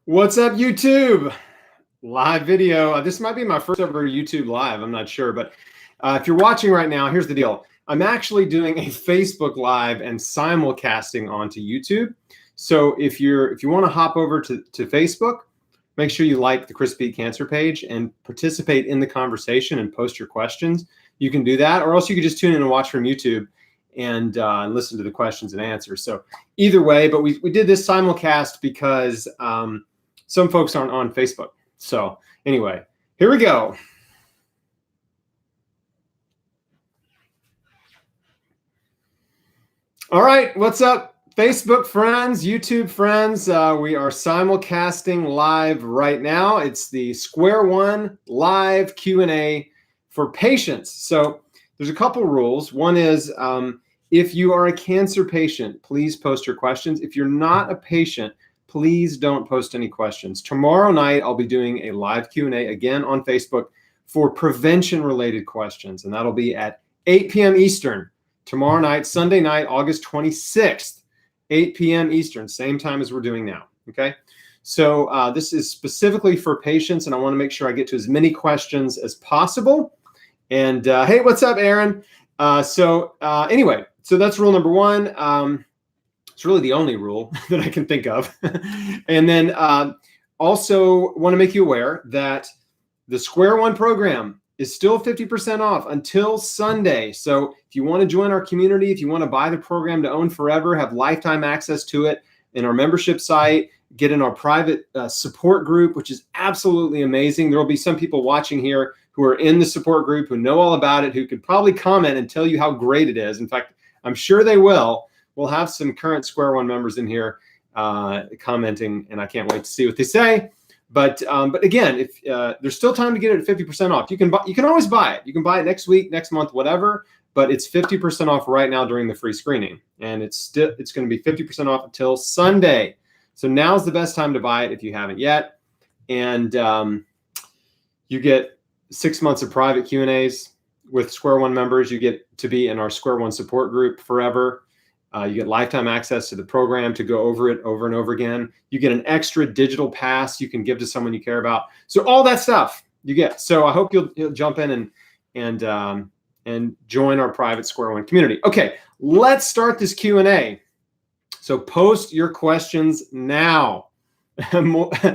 What's up, YouTube? Live video. This might be my first ever YouTube live. I'm not sure, but if you're watching right now, here's the deal. I'm actually doing a Facebook Live and simulcasting onto YouTube. So if you want to hop over to Facebook, make sure you like the chrisbeatcancer page and participate in the conversation and post your questions. You can do that, or else you can just tune in and watch from YouTube and listen to the questions and answers. So either way, but we did this simulcast because some folks aren't on Facebook. So anyway, here we go. All right, what's up, Facebook friends, YouTube friends? We are simulcasting live right now. It's the Square One live Q&A for patients. So there's a couple rules. One is if you are a cancer patient, please post your questions. If you're not a patient, please don't post any questions. Tomorrow night, I'll be doing a live Q&A again on Facebook for prevention-related questions, and that'll be at 8 p.m. Eastern. Tomorrow night, Sunday night, August 26th, 8 p.m. Eastern, same time as we're doing now, okay? So this is specifically for patients, and I want to make sure I get to as many questions as possible. And hey, what's up, Aaron? Anyway, so that's rule number one. It's really the only rule that I can think of. And then also want to make you aware that the Square One program is still 50% off until Sunday. So if you want to join our community, if you want to buy the program to own forever, have lifetime access to it in our membership site, get in our private support group, which is absolutely amazing. There will be some people watching here who are in the support group, who know all about it, who could probably comment and tell you how great it is. In fact, I'm sure they will. We'll have some current Square One members in here commenting, and I can't wait to see what they say. But again, if there's still time to get it at 50% off, you can always buy it. You can buy it next week, next month, whatever. But it's 50% off right now during the free screening, and it's going to be 50% off until Sunday. So now's the best time to buy it if you haven't yet, and you get 6 months of private Q&As with Square One members. You get to be in our Square One support group forever. You get lifetime access to the program to go over it over and over again. You get an extra digital pass you can give to someone you care about. So all that stuff you get. So I hope you'll jump in and join our private Square One community. Okay, let's start this Q&A. So post your questions now. Moisha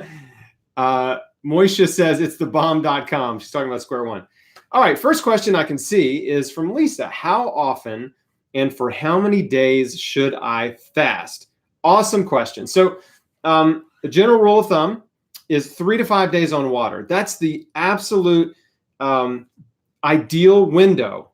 says it's thebomb.com. She's talking about Square One. All right, first question I can see is from Lisa. How often and for how many days should I fast? Awesome question. So the general rule of thumb is 3 to 5 days on water. That's the absolute ideal window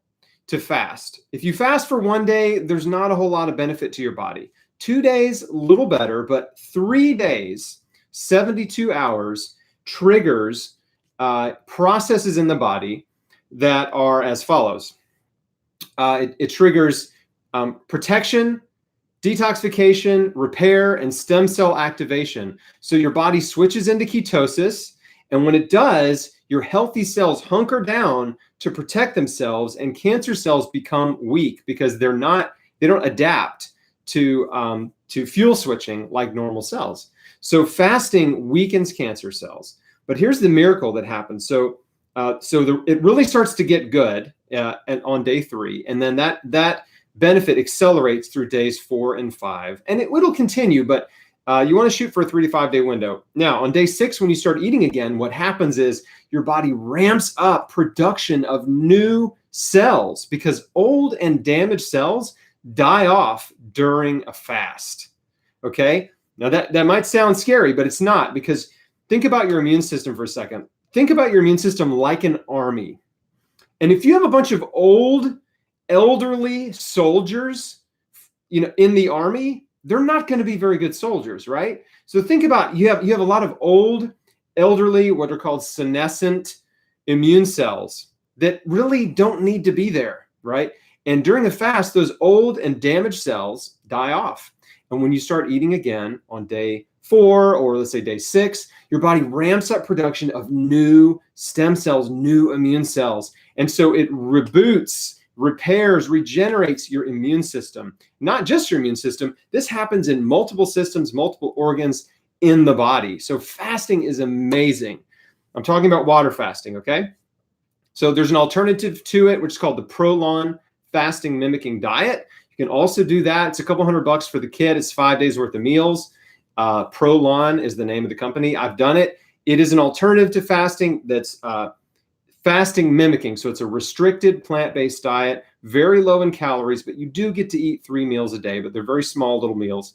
to fast. If you fast for 1 day, there's not a whole lot of benefit to your body. 2 days, a little better, but 3 days, 72 hours, triggers processes in the body that are as follows. It triggers protection, detoxification, repair, and stem cell activation. So your body switches into ketosis, and when it does, your healthy cells hunker down to protect themselves, and cancer cells become weak because they don't adapt to fuel switching like normal cells. So fasting weakens cancer cells. But here's the miracle that happens. So it really starts to get good on day 3, and then that benefit accelerates through days 4 and 5, and it'll continue. But you want to shoot for a 3 to 5 day window. Now, on day 6, when you start eating again, what happens is your body ramps up production of new cells because old and damaged cells die off during a fast. Okay, now that might sound scary, but it's not, because think about your immune system for a second. Think about your immune system like an army. And if you have a bunch of old, elderly soldiers, in the army, they're not going to be very good soldiers, right? So think about, you have a lot of old, elderly, what are called senescent immune cells that really don't need to be there, right? And during a fast, those old and damaged cells die off. And when you start eating again on day 4, or let's say day 6, your body ramps up production of new stem cells, new immune cells. And so it reboots, repairs, regenerates your immune system. Not just your immune system. This happens in multiple systems, multiple organs, in the body. So fasting is amazing. I'm talking about water fasting, okay? So there's an alternative to it, which is called the Prolon fasting mimicking diet. You can also do that. It's a couple $100 for the kit. It's 5 days worth of meals. Prolon is the name of the company. I've done it. It is an alternative to fasting that's fasting mimicking. So it's a restricted plant-based diet, very low in calories, but you do get to eat 3 meals a day, but they're very small little meals.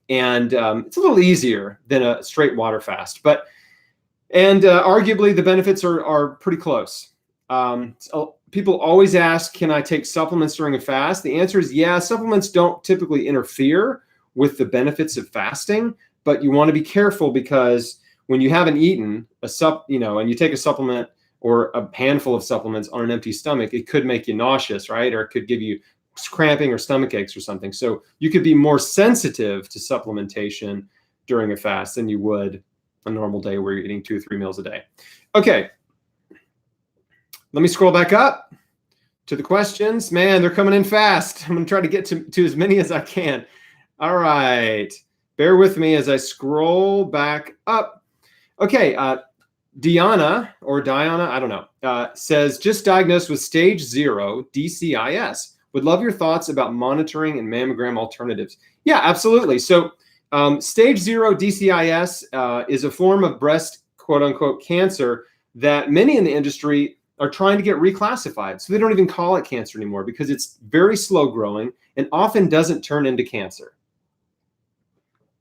And it's a little easier than a straight water fast. And arguably the benefits are pretty close. So people always ask, can I take supplements during a fast? The answer is yeah, supplements don't typically interfere with the benefits of fasting, but you want to be careful because when you haven't eaten and you take a supplement or a handful of supplements on an empty stomach, it could make you nauseous, right? Or it could give you cramping or stomach aches or something. So you could be more sensitive to supplementation during a fast than you would a normal day where you're eating 2 or 3 meals a day. Okay. Let me scroll back up to the questions. Man, they're coming in fast. I'm going to try to get to as many as I can. All right. Bear with me as I scroll back up. Okay. Diana, I don't know, says, just diagnosed with stage 0 DCIS. Would love your thoughts about monitoring and mammogram alternatives. Yeah, absolutely. So stage 0 DCIS is a form of breast, quote unquote, cancer that many in the industry are trying to get reclassified. So they don't even call it cancer anymore because it's very slow growing and often doesn't turn into cancer.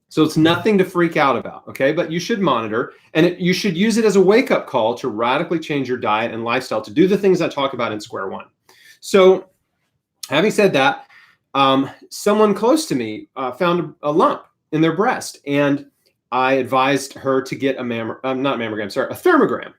So it's nothing to freak out about, okay? But you should monitor, and you should use it as a wake-up call to radically change your diet and lifestyle to do the things I talk about in Square One. So having said that, someone close to me found a lump in their breast, and I advised her to get a thermogram.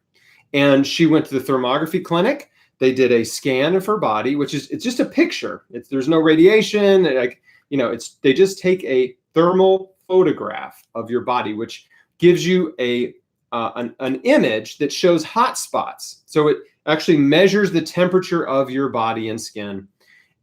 And she went to the thermography clinic. They did a scan of her body, it's just a picture. There's no radiation. They just take a thermal photograph of your body, which gives you an image that shows hot spots. So it actually measures the temperature of your body and skin.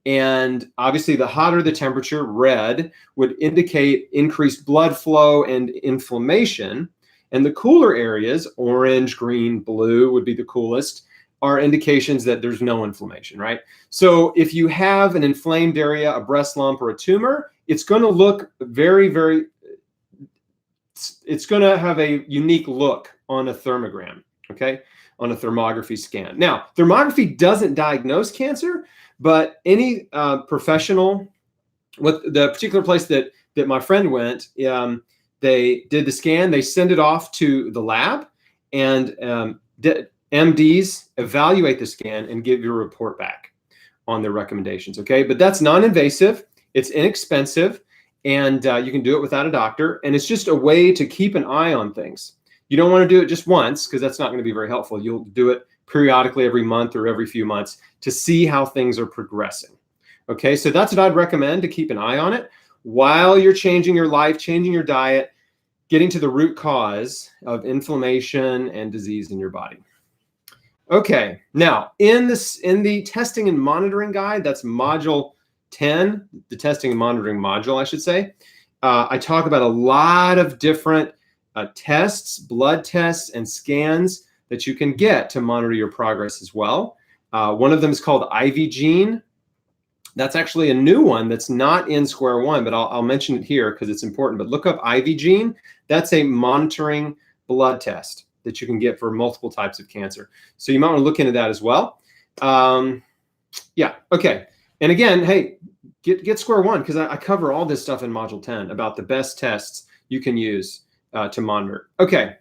And obviously, the hotter the temperature, red, would indicate increased blood flow and inflammation. And the cooler areas, orange, green, blue would be the coolest, are indications that there's no inflammation, right? So if you have an inflamed area, a breast lump or a tumor, it's going to look it's going to have a unique look on a thermogram, okay? On a thermography scan. Now, thermography doesn't diagnose cancer, but any professional, with the particular place that my friend went, they did the scan, they send it off to the lab, and MDs evaluate the scan and give you a report back on their recommendations, okay? But that's non-invasive, it's inexpensive, and you can do it without a doctor, and it's just a way to keep an eye on things. You don't want to do it just once because that's not going to be very helpful. You'll do it periodically every month or every few months to see how things are progressing. Okay, so that's what I'd recommend, to keep an eye on it while you're changing your life, changing your diet, getting to the root cause of inflammation and disease in your body. Okay, now in the testing and monitoring guide, that's module 10, the testing and monitoring module, I should say, I talk about a lot of different tests, blood tests, and scans that you can get to monitor your progress as well. One of them is called IV-Gene. That's actually a new one that's not in Square One, but I'll mention it here because it's important. But look up IV-Gene. That's a monitoring blood test that you can get for multiple types of cancer. So you might want to look into that as well. Yeah, okay. And again, hey, get Square One because I cover all this stuff in Module 10 about the best tests you can use to monitor. Okay,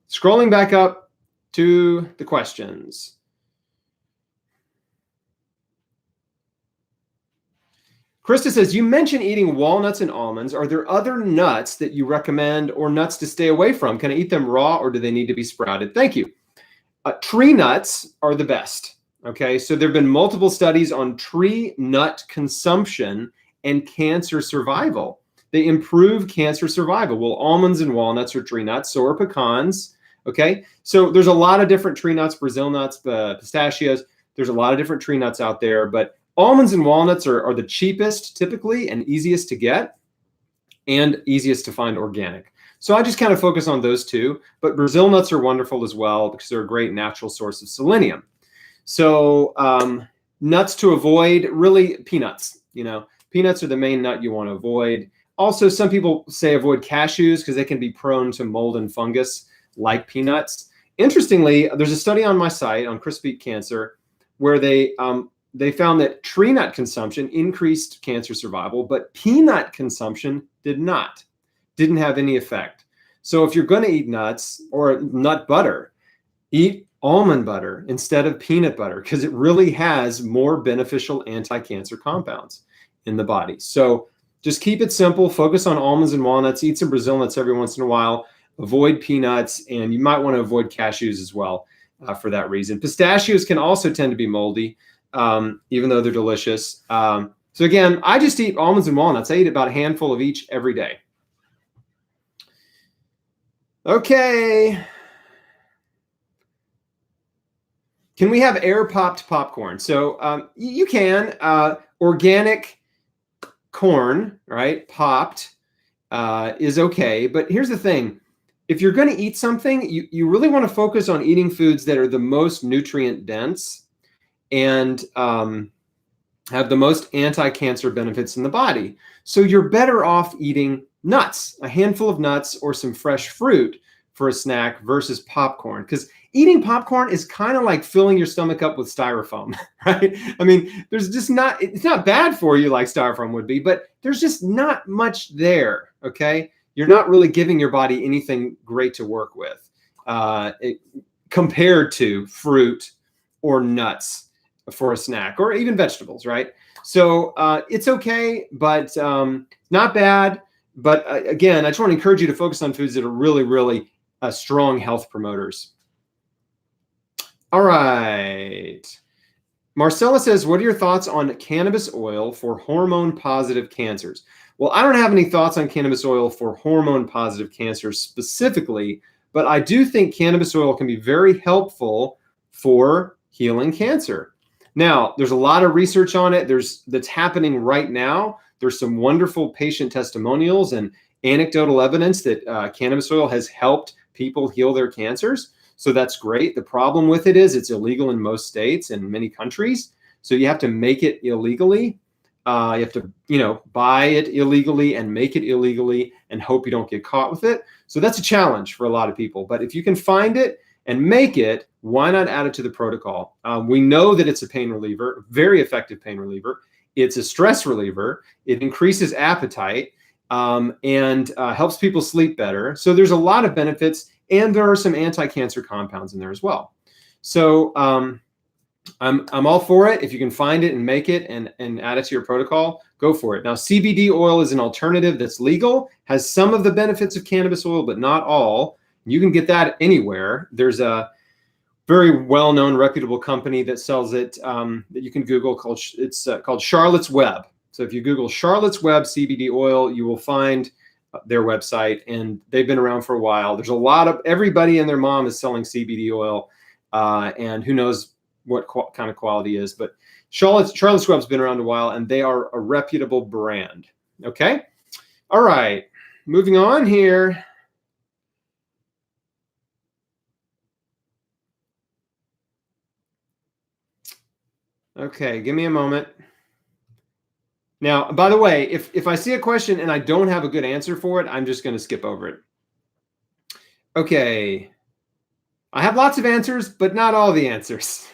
scrolling back up to the questions. Krista says, you mentioned eating walnuts and almonds. Are there other nuts that you recommend or nuts to stay away from? Can I eat them raw or do they need to be sprouted? Thank you. Tree nuts are the best. Okay, so there have been multiple studies on tree nut consumption and cancer survival. They improve cancer survival. Well, almonds and walnuts are tree nuts, so are pecans. Okay, so there's a lot of different tree nuts, Brazil nuts, pistachios. There's a lot of different tree nuts out there, but almonds and walnuts are the cheapest typically and easiest to get and easiest to find organic. So I just kind of focus on those two, but Brazil nuts are wonderful as well because they're a great natural source of selenium. So nuts to avoid, really peanuts. Peanuts are the main nut you want to avoid. Also, some people say avoid cashews because they can be prone to mold and fungus like peanuts. Interestingly, there's a study on my site on chrisbeatcancer where they found that tree nut consumption increased cancer survival, but peanut consumption didn't have any effect. So if you're going to eat nuts or nut butter, eat almond butter instead of peanut butter because it really has more beneficial anti-cancer compounds in the body. So just keep it simple. Focus on almonds and walnuts. Eat some Brazil nuts every once in a while. Avoid peanuts, and you might want to avoid cashews as well for that reason. Pistachios can also tend to be moldy, even though they're delicious. So again, I just eat almonds and walnuts. I eat about a handful of each every day. Okay. Can we have air popped popcorn? So you can. Organic corn, right? Popped is okay. But here's the thing. If you're going to eat something, you really want to focus on eating foods that are the most nutrient dense and have the most anti-cancer benefits in the body. So you're better off eating nuts, a handful of nuts or some fresh fruit for a snack versus popcorn. Because eating popcorn is kind of like filling your stomach up with styrofoam, right? I mean, it's not bad for you like styrofoam would be, but there's just not much there, okay? You're not really giving your body anything great to work with compared to fruit or nuts for a snack or even vegetables, right? So it's okay, but not bad. But again, I just want to encourage you to focus on foods that are really, really strong health promoters. All right. Marcella says, what are your thoughts on cannabis oil for hormone-positive cancers? Well, I don't have any thoughts on cannabis oil for hormone-positive cancers specifically, but I do think cannabis oil can be very helpful for healing cancer. Now, there's a lot of research on it. That's happening right now. There's some wonderful patient testimonials and anecdotal evidence that cannabis oil has helped people heal their cancers. So that's great. The problem with it is it's illegal in most states and many countries. So you have to make it illegally. You have to, buy it illegally and make it illegally and hope you don't get caught with it. So that's a challenge for a lot of people. But if you can find it and make it, why not add it to the protocol? We know that it's a pain reliever, very effective pain reliever. It's a stress reliever. It increases appetite and helps people sleep better. So there's a lot of benefits, and there are some anti-cancer compounds in there as well. So I'm all for it. If you can find it and make it and add it to your protocol, go for it. Now, CBD oil is an alternative that's legal, has some of the benefits of cannabis oil, but not all. You can get that anywhere. There's a very well-known, reputable company that sells it that you can Google. It's called Charlotte's Web. So if you Google Charlotte's Web CBD oil, you will find their website, and they've been around for a while. There's a lot of everybody and their mom is selling CBD oil, and who knows what kind of quality is, but Charlotte's Web's been around a while, and they are a reputable brand. Okay. All right. Moving on here. Okay. Give me a moment. Now, by the way, if I see a question and I don't have a good answer for it, I'm just going to skip over it. Okay. I have lots of answers, but not all the answers.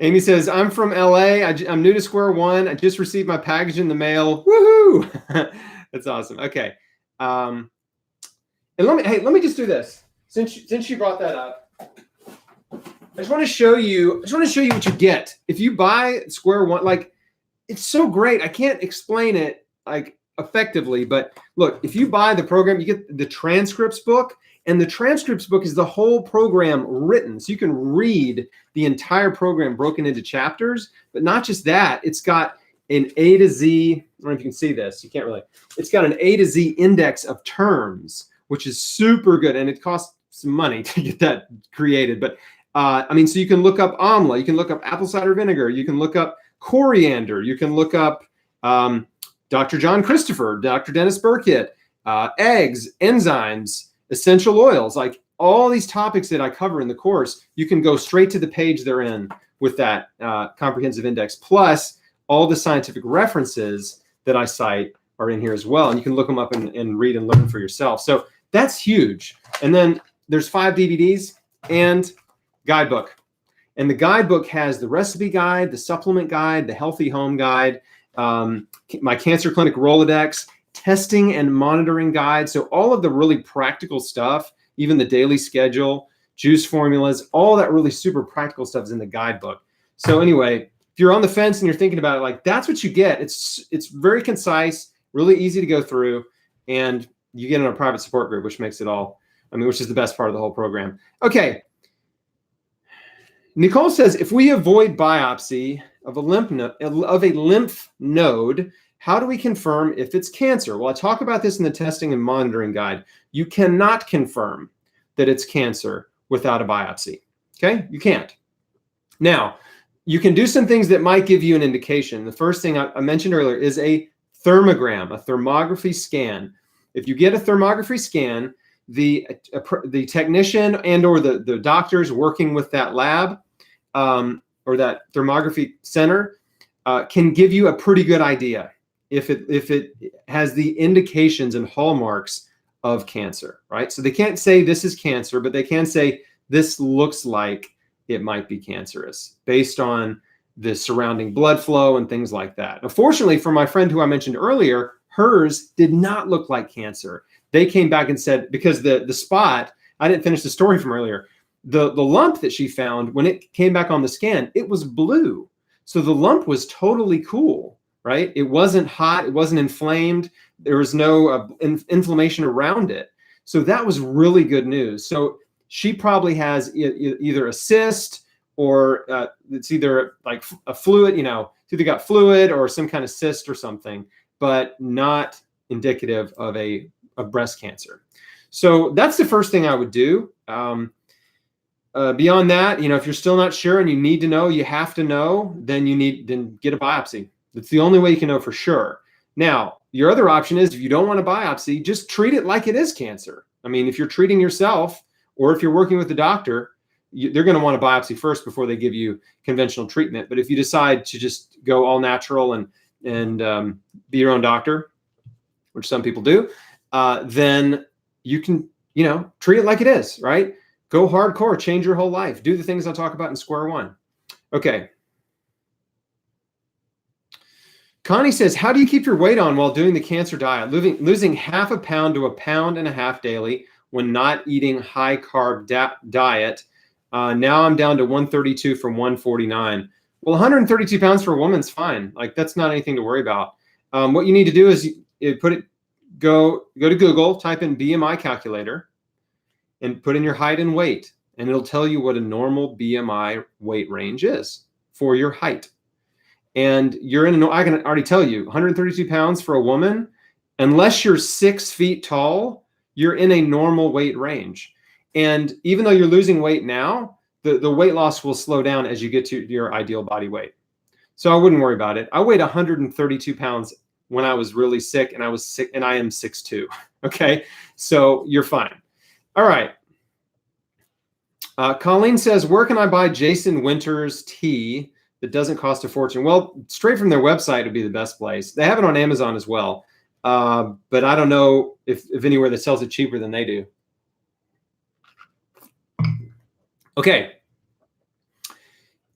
Amy says, I'm from LA. I'm new to Square One. I just received my package in the mail. Woohoo! That's awesome. Okay. And let me just do this. Since you brought that up, I just want to show you what you get. If you buy Square One, like, it's so great. I can't explain it like effectively, but look, if you buy the program, you get the transcripts book. And the transcripts book is the whole program written. So you can read the entire program broken into chapters, but not just that, it's got an A to Z, I don't know if you can see this, you can't really, it's got an A to Z index of terms, which is super good. And it costs some money to get that created. But so you can look up amla, you can look up apple cider vinegar, you can look up coriander, you can look up Dr. John Christopher, Dr. Dennis Burkitt, eggs, enzymes, essential oils, like all these topics that I cover in the course, you can go straight to the page they're in with that comprehensive index. Plus, all the scientific references that I cite are in here as well. And you can look them up and read and learn for yourself. So that's huge. And then there's 5 DVDs and guidebook. And the guidebook has the recipe guide, the supplement guide, the healthy home guide, my cancer clinic Rolodex, testing and monitoring guide. So all of the really practical stuff, even the daily schedule, juice formulas, all that really super practical stuff is in the guidebook. So anyway, if you're on the fence and you're thinking about it, like that's what you get. It's very concise, really easy to go through, and you get in a private support group, which makes it all, which is the best part of the whole program. Okay. Nicole says, if we avoid biopsy of a lymph node, how do we confirm if it's cancer? Well, I talk about this in the testing and monitoring guide. You cannot confirm that it's cancer without a biopsy. Okay? You can't. Now, you can do some things that might give you an indication. The first thing I mentioned earlier is a thermogram, a thermography scan. If you get a thermography scan, the technician and or the doctors working with that lab or that thermography center can give you a pretty good idea if it has the indications and hallmarks of cancer, right? So they can't say this is cancer, but they can say this looks like it might be cancerous based on the surrounding blood flow and things like that. Unfortunately, for my friend who I mentioned earlier, hers did not look like cancer. They came back and said, because the spot, I didn't finish the story from earlier, the lump that she found, when it came back on the scan, it was blue. So the lump was totally cool, right? It wasn't hot, it wasn't inflamed, there was no inflammation around it. So that was really good news. So she probably has either a cyst or it's either like a fluid, it's either got fluid or some kind of cyst or something, but not indicative of breast cancer. So that's the first thing I would do. Beyond that, if you're still not sure and you need to know, you have to know, then get a biopsy. That's the only way you can know for sure. Now, your other option is if you don't want a biopsy, just treat it like it is cancer. If you're treating yourself or if you're working with the doctor, they're going to want a biopsy first before they give you conventional treatment. But if you decide to just go all natural and be your own doctor, which some people do, then you can, treat it like it is, right? Go hardcore, change your whole life. Do the things I'll talk about in square one. Okay. Connie says, how do you keep your weight on while doing the cancer diet? Losing 1/2 pound to 1.5 pounds daily when not eating high carb diet. Now I'm down to 132 from 149. Well, 132 pounds for a woman's fine. Like that's not anything to worry about. What you need to do is go to Google, type in BMI calculator and put in your height and weight, and it'll tell you what a normal BMI weight range is for your height. And I can already tell you, 132 pounds for a woman, unless you're 6 feet tall, you're in a normal weight range. And even though you're losing weight now, the weight loss will slow down as you get to your ideal body weight. So I wouldn't worry about it. I weighed 132 pounds when I was really sick, and I was sick, and I am 6'2". Okay, so you're fine. All right. Colleen says, where can I buy Jason Winter's tea that doesn't cost a fortune? Well, straight from their website would be the best place. They have it on Amazon as well, but I don't know if anywhere that sells it cheaper than they do. Okay.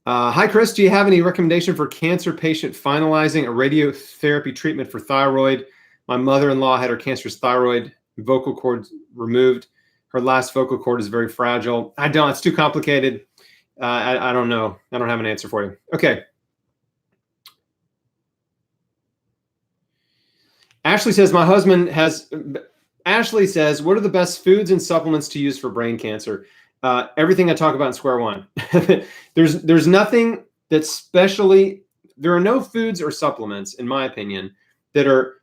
Hi, Chris. Do you have any recommendation for cancer patient finalizing a radiotherapy treatment for thyroid? My mother-in-law had her cancerous thyroid vocal cords removed. Her last vocal cord is very fragile. It's too complicated. I don't know. I don't have an answer for you. Okay. Ashley says, Ashley says, what are the best foods and supplements to use for brain cancer? Everything I talk about in square one. There's nothing that's there are no foods or supplements, in my opinion, that are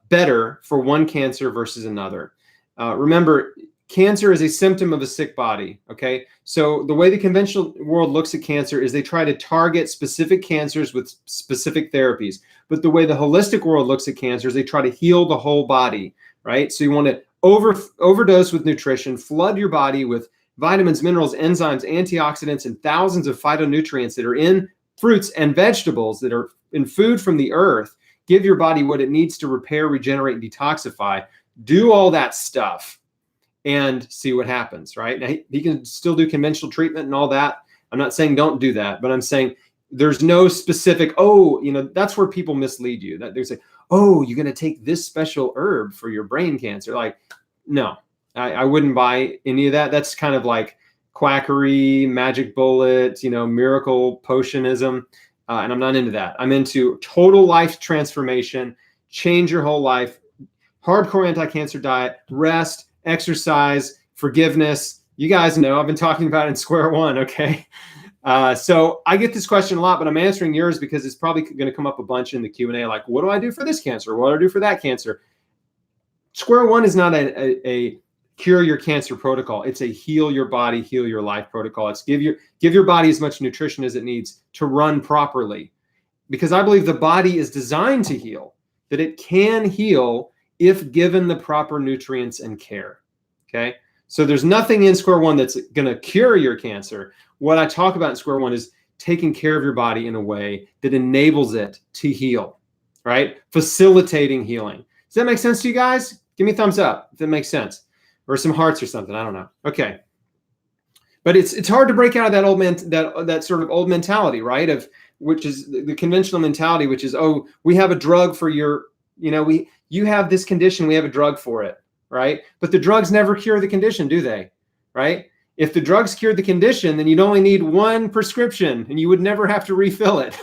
better for one cancer versus another. Remember, cancer is a symptom of a sick body, okay? So the way the conventional world looks at cancer is they try to target specific cancers with specific therapies. But the way the holistic world looks at cancer is they try to heal the whole body, right? So you want to overdose with nutrition, flood your body with vitamins, minerals, enzymes, antioxidants, and thousands of phytonutrients that are in fruits and vegetables that are in food from the earth. Give your body what it needs to repair, regenerate, and detoxify. Do all that stuff and see what happens, right? Now, he can still do conventional treatment and all that. I'm not saying don't do that, but I'm saying there's no specific, that's where people mislead you. That they say, oh, you're going to take this special herb for your brain cancer. Like, no, I wouldn't buy any of that. That's kind of like quackery, magic bullet, miracle potionism. And I'm not into that. I'm into total life transformation, change your whole life, hardcore anti-cancer diet, rest, exercise, forgiveness. You guys know I've been talking about it in square one, okay? So I get this question a lot, but I'm answering yours because it's probably going to come up a bunch in the Q&A, like, what do I do for this cancer? What do I do for that cancer? Square one is not a cure your cancer protocol. It's a heal your body, heal your life protocol. It's give your body as much nutrition as it needs to run properly. Because I believe the body is designed to heal, that it can heal if given the proper nutrients and care, okay? So there's nothing in square one that's going to cure your cancer. What I talk about in square one is taking care of your body in a way that enables it to heal, right? Facilitating healing. Does that make sense to you guys? Give me a thumbs up if that makes sense, or some hearts or something. I don't know. Okay. But it's hard to break out of that sort of old mentality, right? Which is the conventional mentality, which is, oh, we have a drug for your, you have this condition, we have a drug for it, right? But the drugs never cure the condition, do they? Right? If the drugs cured the condition, then you'd only need one prescription and you would never have to refill it.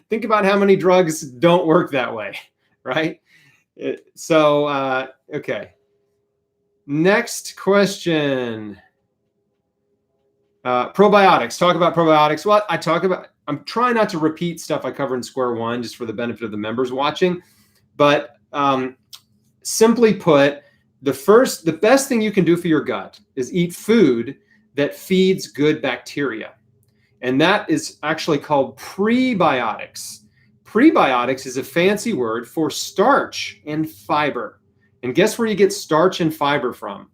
Think about how many drugs don't work that way, right? Okay. Next question. Probiotics. Talk about probiotics. Well, I'm trying not to repeat stuff I cover in square one just for the benefit of the members watching. But simply put, the best thing you can do for your gut is eat food that feeds good bacteria. And that is actually called prebiotics. Prebiotics is a fancy word for starch and fiber. And guess where you get starch and fiber from?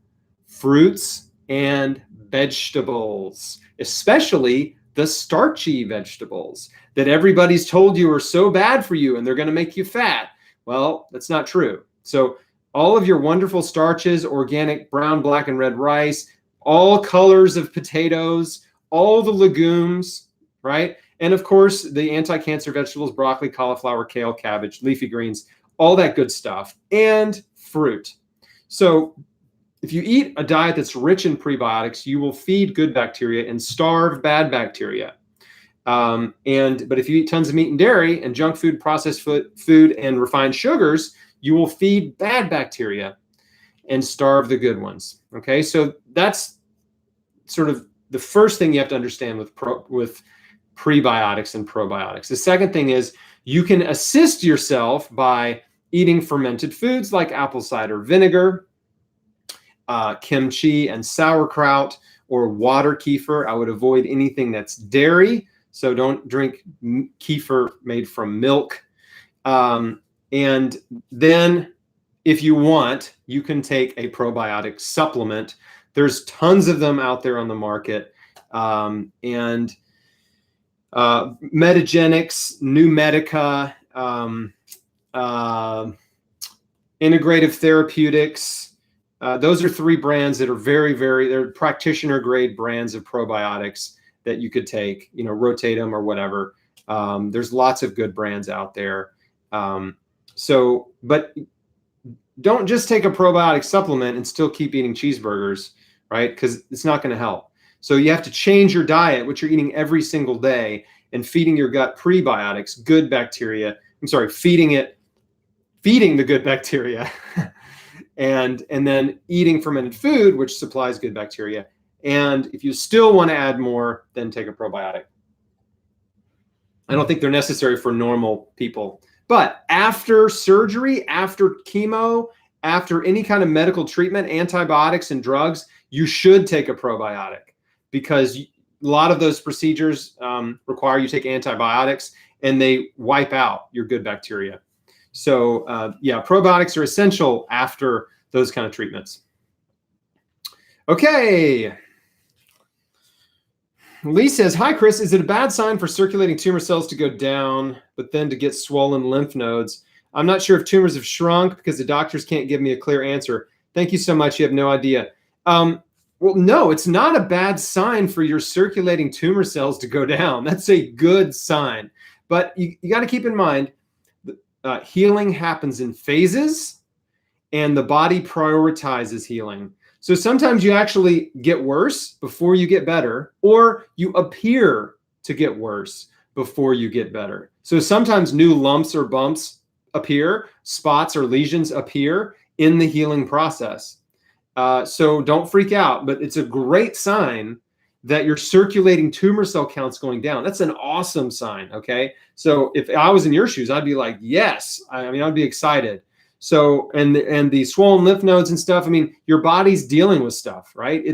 Fruits and vegetables, especially the starchy vegetables that everybody's told you are so bad for you and they're going to make you fat. Well, that's not true. So all of your wonderful starches, organic brown, black, and red rice, all colors of potatoes, all the legumes, right? And of course, the anti-cancer vegetables, broccoli, cauliflower, kale, cabbage, leafy greens, all that good stuff, and fruit. So if you eat a diet that's rich in prebiotics, you will feed good bacteria and starve bad bacteria. But if you eat tons of meat and dairy and junk food, processed food, and refined sugars, you will feed bad bacteria and starve the good ones. Okay, so that's sort of the first thing you have to understand with prebiotics and probiotics. The second thing is you can assist yourself by eating fermented foods like apple cider vinegar, kimchi and sauerkraut, or water kefir. I would avoid anything that's dairy, so don't drink kefir made from milk. And then if you want, you can take a probiotic supplement. There's tons of them out there on the market. Metagenics, New Medica, Integrative Therapeutics. Those are three brands that are they're practitioner grade brands of probiotics that you could take, rotate them or whatever. There's lots of good brands out there. But don't just take a probiotic supplement and still keep eating cheeseburgers, right? Because it's not going to help. So you have to change your diet, which you're eating every single day, and feeding your gut prebiotics, good bacteria. Feeding the good bacteria, and then eating fermented food, which supplies good bacteria. And if you still want to add more, then take a probiotic. I don't think they're necessary for normal people. But after surgery, after chemo, after any kind of medical treatment, antibiotics and drugs, you should take a probiotic, because a lot of those procedures require you take antibiotics, and they wipe out your good bacteria. So yeah, probiotics are essential after those kind of treatments. Okay. Lee says, hi, Chris. Is it a bad sign for circulating tumor cells to go down, but then to get swollen lymph nodes? I'm not sure if tumors have shrunk because the doctors can't give me a clear answer. Thank you so much. You have no idea. Well, no, it's not a bad sign for your circulating tumor cells to go down. That's a good sign. But you got to keep in mind, healing happens in phases, and the body prioritizes healing. So sometimes you actually get worse before you get better, or you appear to get worse before you get better. So sometimes new lumps or bumps appear, spots or lesions appear in the healing process. So don't freak out, but it's a great sign that your circulating tumor cell count's going down. That's an awesome sign, okay? So if I was in your shoes, I'd be like, yes. I mean, I'd be excited. So, and the swollen lymph nodes and stuff, I mean, your body's dealing with stuff, right?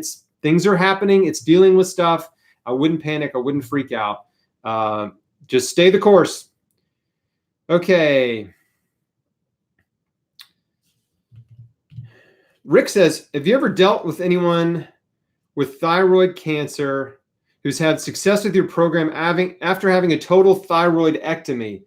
Things are happening. It's dealing with stuff. I wouldn't panic. I wouldn't freak out. Just stay the course. Okay. Rick says, have you ever dealt with anyone with thyroid cancer who's had success with your program after having a total thyroidectomy?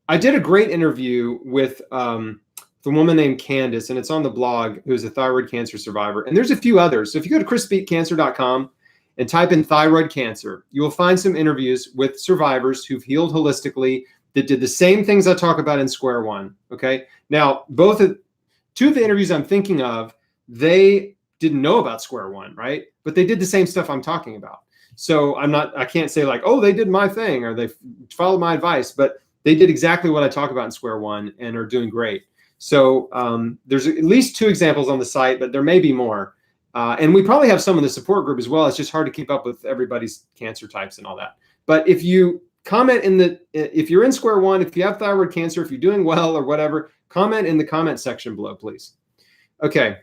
I did a great interview with the woman named Candace, and it's on the blog, who's a thyroid cancer survivor. And there's a few others. So if you go to chrisbeatcancer.com and type in thyroid cancer, you will find some interviews with survivors who've healed holistically that did the same things I talk about in Square One. Okay. Now, two of the interviews I'm thinking of, they didn't know about Square One, right? But they did the same stuff I'm talking about. So I can't say like, oh, they did my thing or they followed my advice, but they did exactly what I talk about in Square One and are doing great. So there's at least 2 examples on the site, but there may be more. And we probably have some in the support group as well. It's just hard to keep up with everybody's cancer types and all that. But if you comment if you're in Square One, if you have thyroid cancer, if you're doing well or whatever, comment in the comment section below, please. Okay.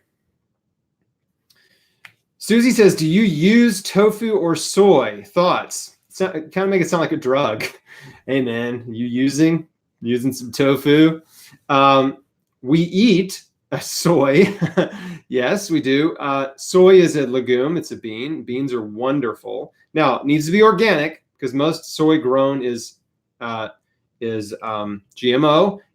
Susie says, do you use tofu or soy? Thoughts? Kind of make it sound like a drug. Hey man, you using some tofu? We eat soy. Yes, we do. Soy is a legume. It's a bean. Beans are wonderful. Now, it needs to be organic because most soy grown is GMO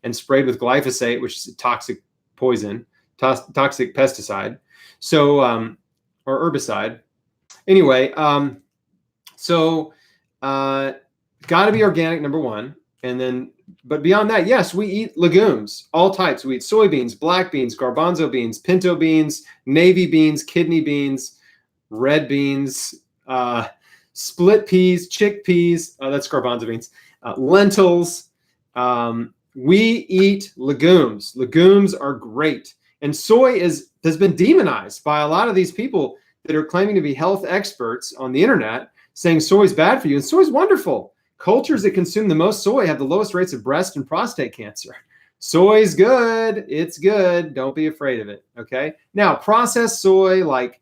and sprayed with glyphosate, which is a toxic poison, toxic pesticide. So, or herbicide. Anyway, got to be organic, number one. And then, but beyond that, yes, we eat legumes, all types. We eat soybeans, black beans, garbanzo beans, pinto beans, navy beans, kidney beans, red beans, split peas, chickpeas, that's garbanzo beans, lentils. We eat legumes. Legumes are great. And soy has been demonized by a lot of these people that are claiming to be health experts on the internet, saying soy is bad for you. And soy is wonderful. Cultures that consume the most soy have the lowest rates of breast and prostate cancer. Soy is good. It's good. Don't be afraid of it. Okay. Now, processed soy, like,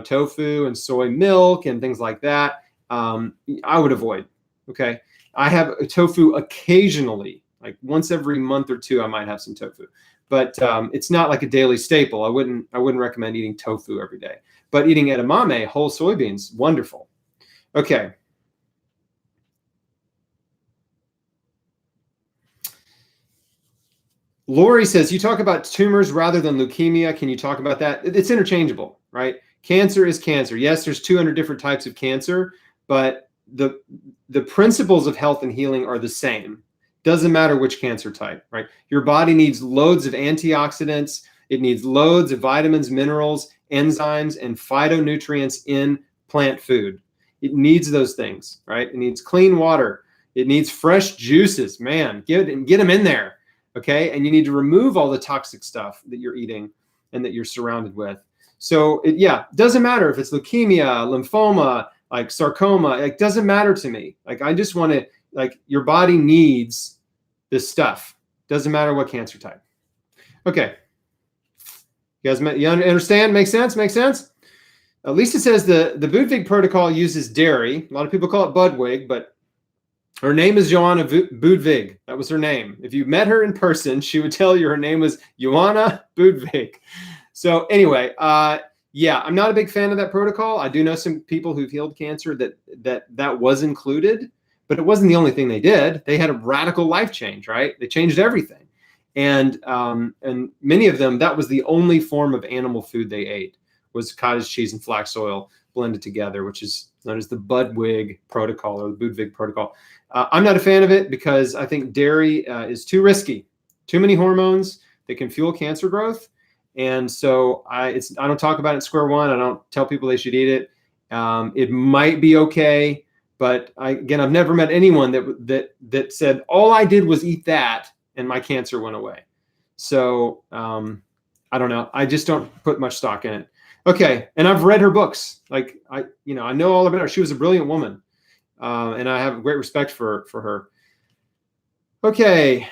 tofu and soy milk and things like that, I would avoid. Okay. I have a tofu occasionally, like once every month or 2, I might have some tofu, but it's not like a daily staple. I wouldn't recommend eating tofu every day, but eating edamame, whole soybeans, wonderful. Okay. Lori says, you talk about tumors rather than leukemia. Can you talk about that? It's interchangeable, right? Cancer is cancer. Yes, there's 200 different types of cancer, but the principles of health and healing are the same. Doesn't matter which cancer type, right? Your body needs loads of antioxidants. It needs loads of vitamins, minerals, enzymes, and phytonutrients in plant food. It needs those things, right? It needs clean water. It needs fresh juices. Man, get them in there. Okay. And you need to remove all the toxic stuff that you're eating and that you're surrounded with. So it doesn't matter if it's leukemia, lymphoma, like sarcoma, it doesn't matter to me. Like, I just want to, like, your body needs this stuff. Doesn't matter what cancer type. Okay. You understand? Makes sense? Makes sense? Lisa says the Budwig protocol uses dairy. A lot of people call it Budwig, but her name is Joanna Budwig. That was her name. If you met her in person, she would tell you her name was Joanna Budwig. So anyway, yeah, I'm not a big fan of that protocol. I do know some people who've healed cancer that was included, but it wasn't the only thing they did. They had a radical life change, right? They changed everything. And many of them, that was the only form of animal food they ate, was cottage cheese and flax oil blended together, which is known as the Budwig protocol or the Budwig protocol. I'm not a fan of it because I think dairy is too risky, too many hormones that can fuel cancer growth. And so I don't talk about it in Square One. I don't tell people they should eat it. It might be okay, but I've never met anyone that said all I did was eat that and my cancer went away. So I don't know. I just don't put much stock in it. Okay, and I've read her books. Like I know all about her. She was a brilliant woman, and I have great respect for her. Okay.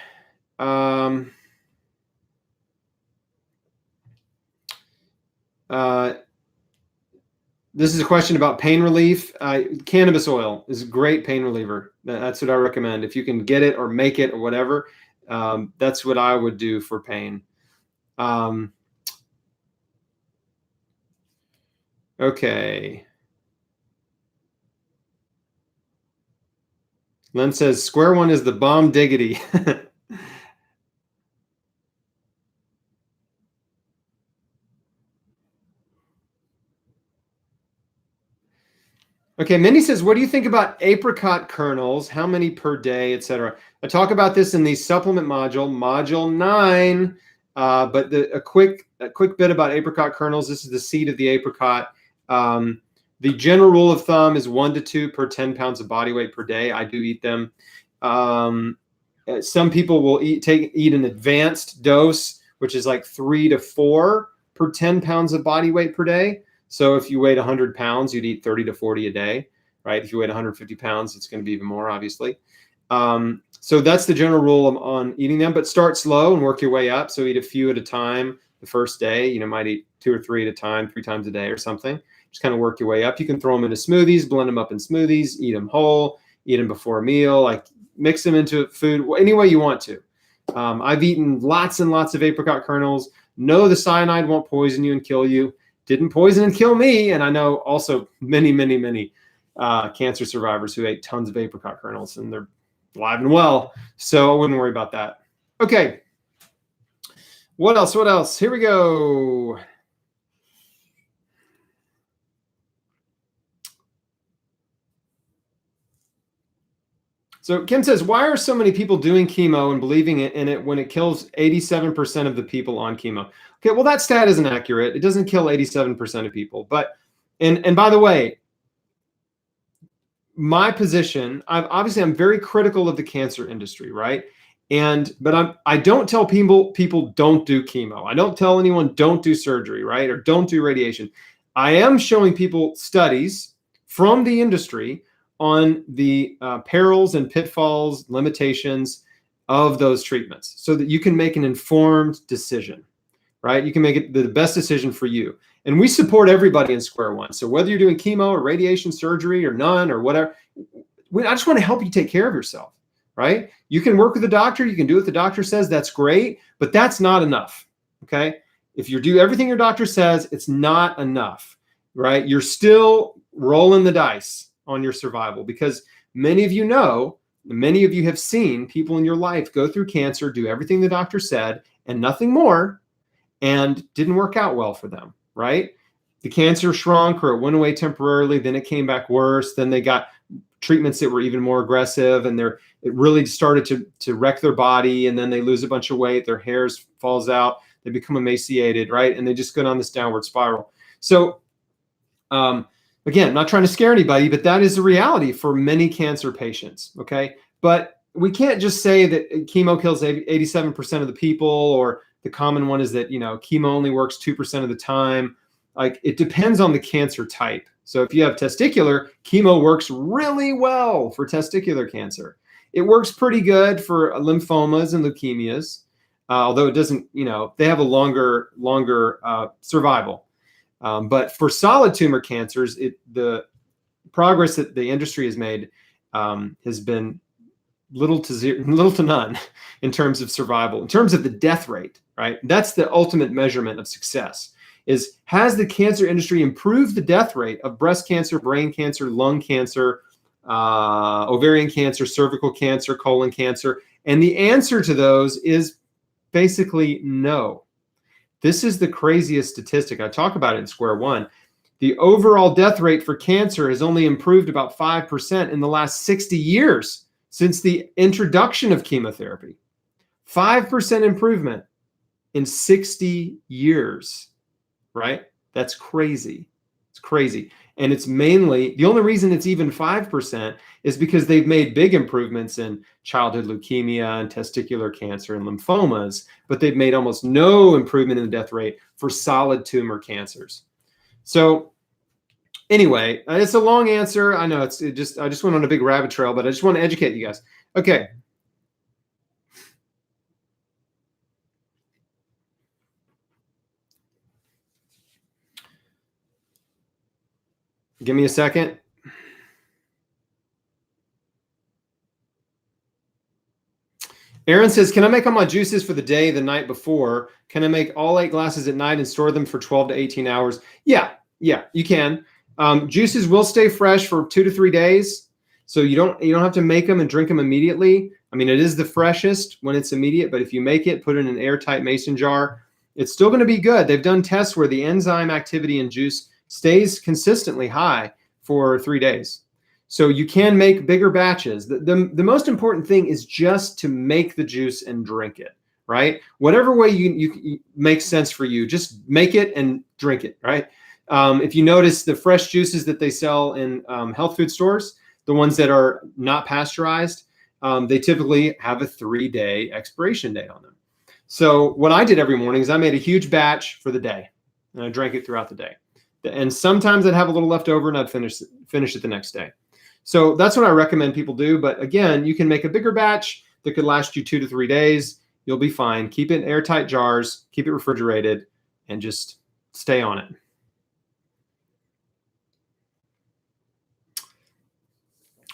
This is a question about pain relief. Cannabis oil is a great pain reliever. That's what I recommend. If you can get it or make it or whatever, that's what I would do for pain. Okay. Len says, Square One is the bomb diggity. Okay, Mindy says, what do you think about apricot kernels? How many per day, etc.? I talk about this in the supplement module 9. But a quick bit about apricot kernels. This is the seed of the apricot. The general rule of thumb is 1 to 2 per 10 pounds of body weight per day. I do eat them. Some people will eat an advanced dose, which is like 3 to 4 per 10 pounds of body weight per day. So if you weighed 100 pounds, you'd eat 30 to 40 a day, right? If you weighed 150 pounds, it's going to be even more, obviously. So that's the general rule on eating them, but start slow and work your way up. So eat a few at a time the first day. Might eat 2 or 3 at a time, 3 times a day or something. Just kind of work your way up. You can throw them into smoothies, blend them up in smoothies, eat them whole, eat them before a meal, like mix them into food any way you want to. I've eaten lots and lots of apricot kernels. No, the cyanide won't poison you and kill you. Didn't poison and kill me. And I know also many, many, many cancer survivors who ate tons of apricot kernels and they're alive and well. So I wouldn't worry about that. Okay. What else? What else? Here we go. So Kim says, why are so many people doing chemo and believing in it when it kills 87% of the people on chemo? Okay, well, that stat isn't accurate. It doesn't kill 87% of people. But, and by the way, my position, I'm very critical of the cancer industry, right? But I don't tell people don't do chemo. I don't tell anyone don't do surgery, right? Or don't do radiation. I am showing people studies from the industry on the perils and pitfalls, limitations of those treatments so that you can make an informed decision, right? You can make it the best decision for you. And we support everybody in Square One. So whether you're doing chemo or radiation surgery or none or whatever, I just want to help you take care of yourself, right? You can work with the doctor. You can do what the doctor says. That's great, but that's not enough, okay? If you do everything your doctor says, it's not enough, right? You're still rolling the dice on your survival because many of you have seen people in your life go through cancer, do everything the doctor said and nothing more, and didn't work out well for them, right? The cancer shrunk or it went away temporarily, then it came back worse, then they got treatments that were even more aggressive and it really started to wreck their body, and then they lose a bunch of weight, their hair falls out, they become emaciated, right? And they just go down this downward spiral. So again, not trying to scare anybody, but that is the reality for many cancer patients, okay? But we can't just say that chemo kills 87% of the people, or the common one is that, chemo only works 2% of the time. Like, it depends on the cancer type. So if you have testicular, chemo works really well for testicular cancer. It works pretty good for lymphomas and leukemias, although it doesn't, they have a longer survival. But for solid tumor cancers, the progress that the industry has made has been little to none in terms of survival, in terms of the death rate, right? That's the ultimate measurement of success. Has the cancer industry improved the death rate of breast cancer, brain cancer, lung cancer, ovarian cancer, cervical cancer, colon cancer? And the answer to those is basically no. This is the craziest statistic. I talk about it in Square One. The overall death rate for cancer has only improved about 5% in the last 60 years since the introduction of chemotherapy. 5% improvement in 60 years, right? That's crazy. It's crazy. And it's mainly, the only reason it's even 5% is because they've made big improvements in childhood leukemia and testicular cancer and lymphomas, but they've made almost no improvement in the death rate for solid tumor cancers. So anyway, it's a long answer. I know I just went on a big rabbit trail, but I just want to educate you guys. Okay. Give me a second. Aaron says, can I make all my juices for the day the night before? Can I make all 8 glasses at night and store them for 12 to 18 hours? Yeah, you can. Juices will stay fresh for 2 to 3 days. So you don't have to make them and drink them immediately. I mean, it is the freshest when it's immediate, but if you make it, put it in an airtight mason jar, it's still going to be good. They've done tests where the enzyme activity in juice stays consistently high for 3 days. So you can make bigger batches. The most important thing is just to make the juice and drink it, right? Whatever way you makes sense for you, just make it and drink it, right? If you notice the fresh juices that they sell in health food stores, the ones that are not pasteurized, they typically have a 3-day expiration date on them. So what I did every morning is I made a huge batch for the day and I drank it throughout the day. And sometimes I'd have a little left over and I'd finish it the next day. So that's what I recommend people do. But again, you can make a bigger batch that could last you 2 to 3 days. You'll be fine. Keep it in airtight jars, keep it refrigerated, and just stay on it.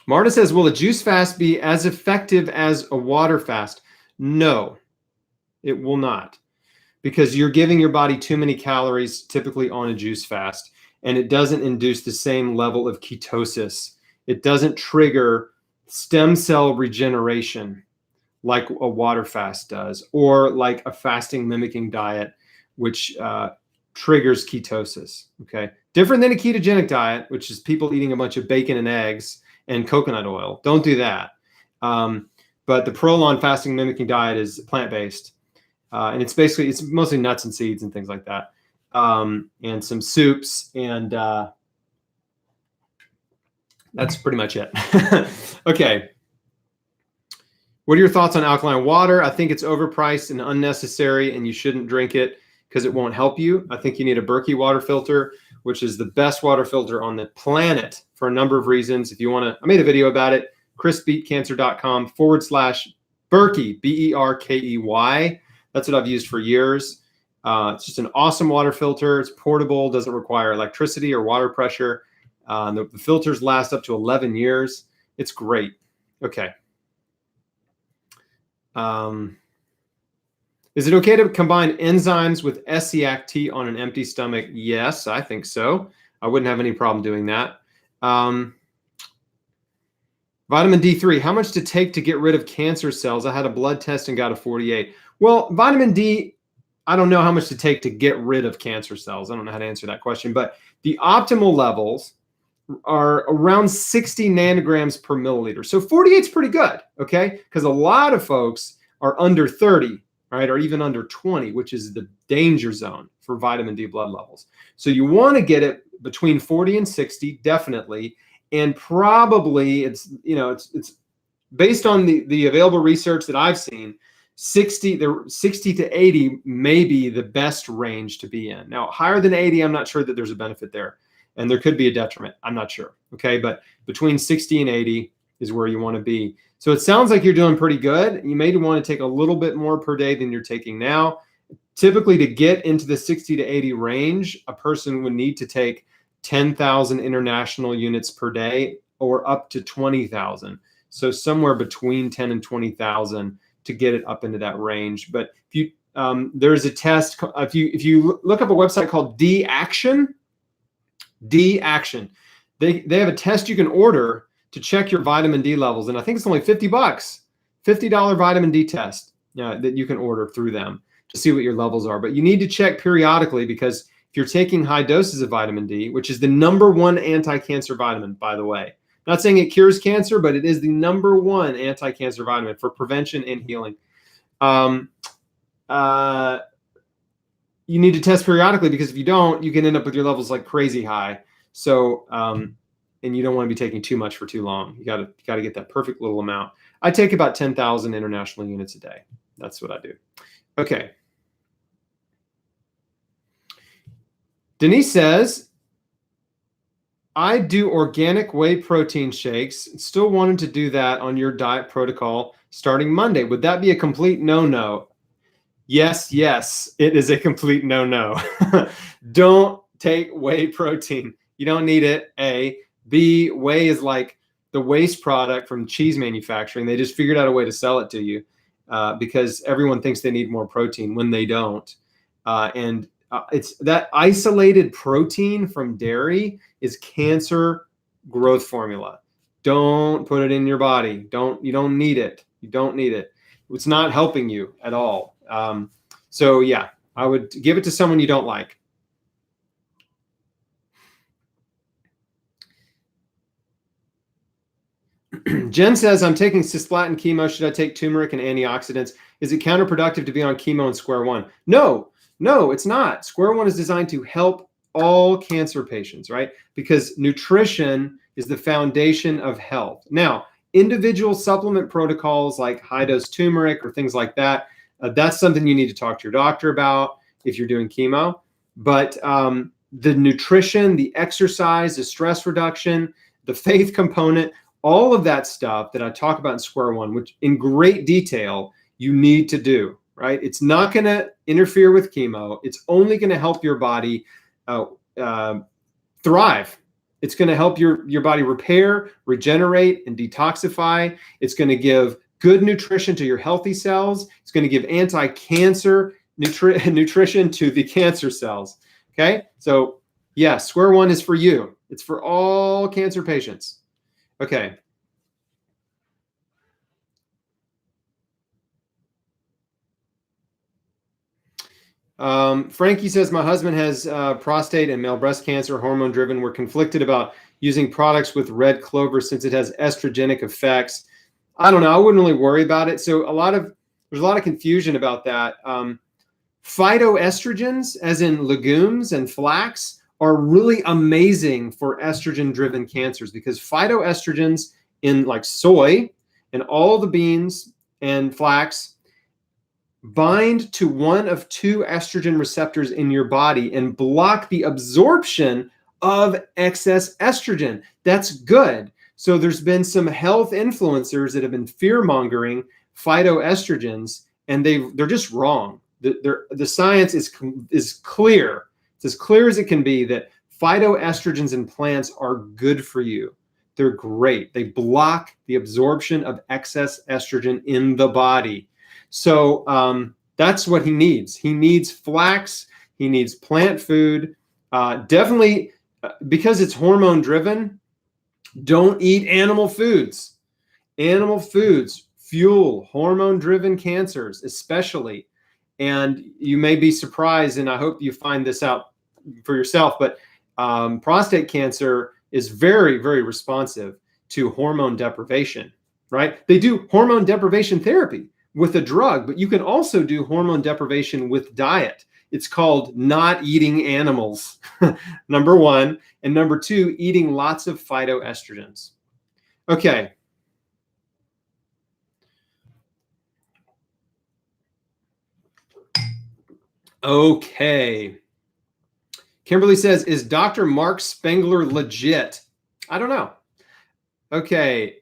Marta says, will a juice fast be as effective as a water fast? No, it will not, because you're giving your body too many calories typically on a juice fast, and it doesn't induce the same level of ketosis. It doesn't trigger stem cell regeneration like a water fast does, or like a fasting mimicking diet, which triggers ketosis, okay? Different than a ketogenic diet, which is people eating a bunch of bacon and eggs and coconut oil. Don't do that. But the prolonged fasting mimicking diet is plant-based. And it's mostly nuts and seeds and things like that. And some soups, and that's pretty much it. Okay. What are your thoughts on alkaline water? I think it's overpriced and unnecessary, and you shouldn't drink it because it won't help you. I think you need a Berkey water filter, which is the best water filter on the planet for a number of reasons. If you want to, I made a video about it, chrisbeatcancer.com/Berkey, Berkey. That's what I've used for years. It's just an awesome water filter. It's portable, doesn't require electricity or water pressure. The filters last up to 11 years. It's great. Okay. Is it okay to combine enzymes with SCAC on an empty stomach? Yes, I think so. I wouldn't have any problem doing that. Vitamin D3, how much to take to get rid of cancer cells? I had a blood test and got a 48. Well, vitamin D, I don't know how much to take to get rid of cancer cells. I don't know how to answer that question, but the optimal levels are around 60 nanograms per milliliter. So 48 is pretty good, okay? Because a lot of folks are under 30, right? Or even under 20, which is the danger zone for vitamin D blood levels. So you want to get it between 40 and 60, definitely. And probably it's based on the available research that I've seen, 60 to 80 may be the best range to be in. Now, higher than 80, I'm not sure that there's a benefit there. And there could be a detriment. I'm not sure. Okay. But between 60 and 80 is where you want to be. So it sounds like you're doing pretty good. You may want to take a little bit more per day than you're taking now. Typically, to get into the 60 to 80 range, a person would need to take 10,000 international units per day or up to 20,000. So somewhere between 10 and 20,000 to get it up into that range. But if you there's a test. If you look up a website called D-Action, they have a test you can order to check your vitamin D levels, and I think it's only $50, $50 vitamin D test that you can order through them to see what your levels are. But you need to check periodically, because if you're taking high doses of vitamin D, which is the #1 anti-cancer vitamin, by the way, not saying it cures cancer, but it is the #1 anti-cancer vitamin for prevention and healing. You need to test periodically, because if you don't, you can end up with your levels like crazy high. So, and you don't want to be taking too much for too long. You got to get that perfect little amount. I take about 10,000 international units a day. That's what I do. Okay. Denise says, I do organic whey protein shakes. Still wanted to do that on your diet protocol starting Monday. Would that be a complete no-no? Yes, it is a complete no-no. Don't take whey protein. You don't need it, A. B, whey is like the waste product from cheese manufacturing. They just figured out a way to sell it to you because everyone thinks they need more protein when they don't. It's that isolated protein from dairy is cancer growth formula. Don't put it in your body. You don't need it. You don't need it. It's not helping you at all. So yeah, I would give it to someone you don't like. Jen says, I'm taking cisplatin chemo. Should I take turmeric and antioxidants? Is it counterproductive to be on chemo in square one? No, it's not. Square one is designed to help all cancer patients, right? Because nutrition is the foundation of health. Now, individual supplement protocols like high-dose turmeric or things like that, that's something you need to talk to your doctor about if you're doing chemo. But the nutrition, the exercise, the stress reduction, the faith component, all of that stuff that I talk about in square one, which in great detail you need to do, right? It's not going to interfere with chemo. It's only going to help your body thrive. It's going to help your body repair, regenerate, and detoxify. It's going to give good nutrition to your healthy cells. It's going to give anti-cancer nutrition to the cancer cells. Okay? So, yes, square one is for you. It's for all cancer patients. Okay. Frankie says, my husband has prostate and male breast cancer, hormone driven. We're conflicted about using products with red clover since it has estrogenic effects. I don't know. I wouldn't really worry about it. So there's a lot of confusion about that. Phytoestrogens, as in legumes and flax, are really amazing for estrogen driven cancers, because phytoestrogens in like soy and all the beans and flax bind to one of 2 estrogen receptors in your body and block the absorption of excess estrogen. That's good. So there's been some health influencers that have been fear-mongering phytoestrogens, and they're just wrong. The science is clear. It's as clear as it can be that phytoestrogens in plants are good for you. They're great. They block the absorption of excess estrogen in the body. So that's what he needs. He needs flax. He needs plant food. Definitely, because it's hormone driven, don't eat animal foods. Animal foods fuel hormone driven cancers, especially. And you may be surprised, and I hope you find this out for yourself, but prostate cancer is very, very responsive to hormone deprivation, right? They do hormone deprivation therapy with a drug, but you can also do hormone deprivation with diet. It's called not eating animals, number one. And number 2, eating lots of phytoestrogens. Okay. Okay. Kimberly says, is Dr. Mark Spengler legit? I don't know. Okay.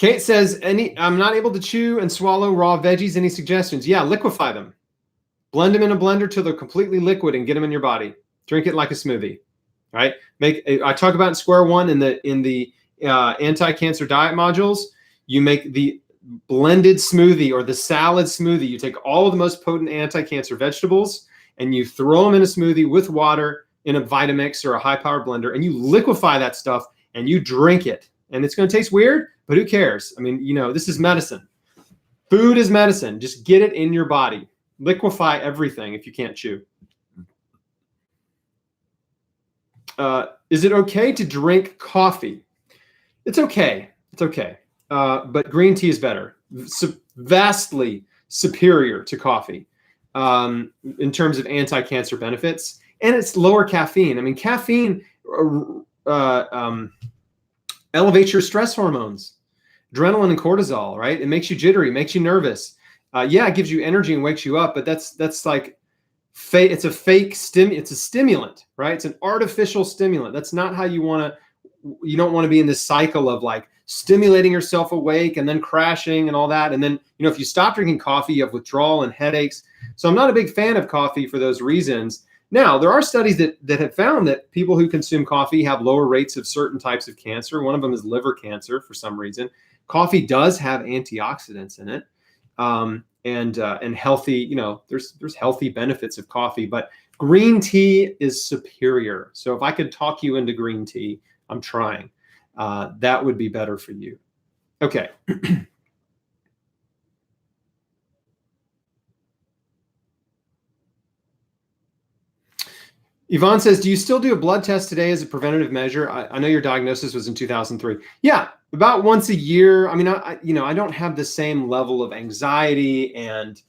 Kate says, I'm not able to chew and swallow raw veggies. Any suggestions? Yeah, liquefy them. Blend them in a blender till they're completely liquid and get them in your body. Drink it like a smoothie. Right? I talk about in square one in the anti-cancer diet modules. You make the blended smoothie or the salad smoothie. You take all of the most potent anti-cancer vegetables and you throw them in a smoothie with water in a Vitamix or a high-powered blender, and you liquefy that stuff and you drink it. And it's going to taste weird, but who cares? I mean, this is medicine. Food is medicine. Just get it in your body. Liquefy everything if you can't chew. Is it okay to drink coffee? It's okay. It's okay. But green tea is better. Vastly superior to coffee in terms of anti-cancer benefits. And it's lower caffeine. I mean, caffeine elevates your stress hormones, adrenaline and cortisol, right? It makes you jittery, makes you nervous. Yeah, it gives you energy and wakes you up, but that's like it's a fake it's a stimulant, right? It's an artificial stimulant. That's not how you don't want to be in this cycle of like stimulating yourself awake and then crashing and all that. And then, if you stop drinking coffee, you have withdrawal and headaches. So I'm not a big fan of coffee for those reasons. Now, there are studies that have found that people who consume coffee have lower rates of certain types of cancer. One of them is liver cancer for some reason. Coffee does have antioxidants in it, and healthy. There's healthy benefits of coffee, but green tea is superior. So if I could talk you into green tea, I'm trying. That would be better for you. Okay. Yvonne says, do you still do a blood test today as a preventative measure? I know your diagnosis was in 2003. Yeah, about once a year. I mean, I don't have the same level of anxiety and,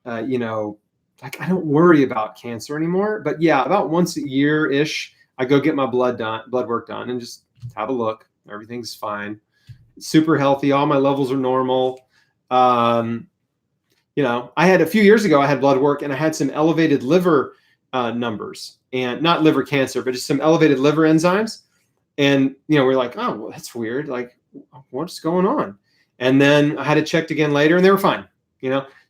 I don't worry about cancer anymore. But yeah, about once a year-ish, I go get my blood work done and just have a look. Everything's fine. Super healthy. All my levels are normal. I had a few years ago, I had blood work and I had some elevated liver numbers, and not liver cancer, but just some elevated liver enzymes. And, we're like, oh, well, that's weird. Like, what's going on? And then I had it checked again later and they were fine,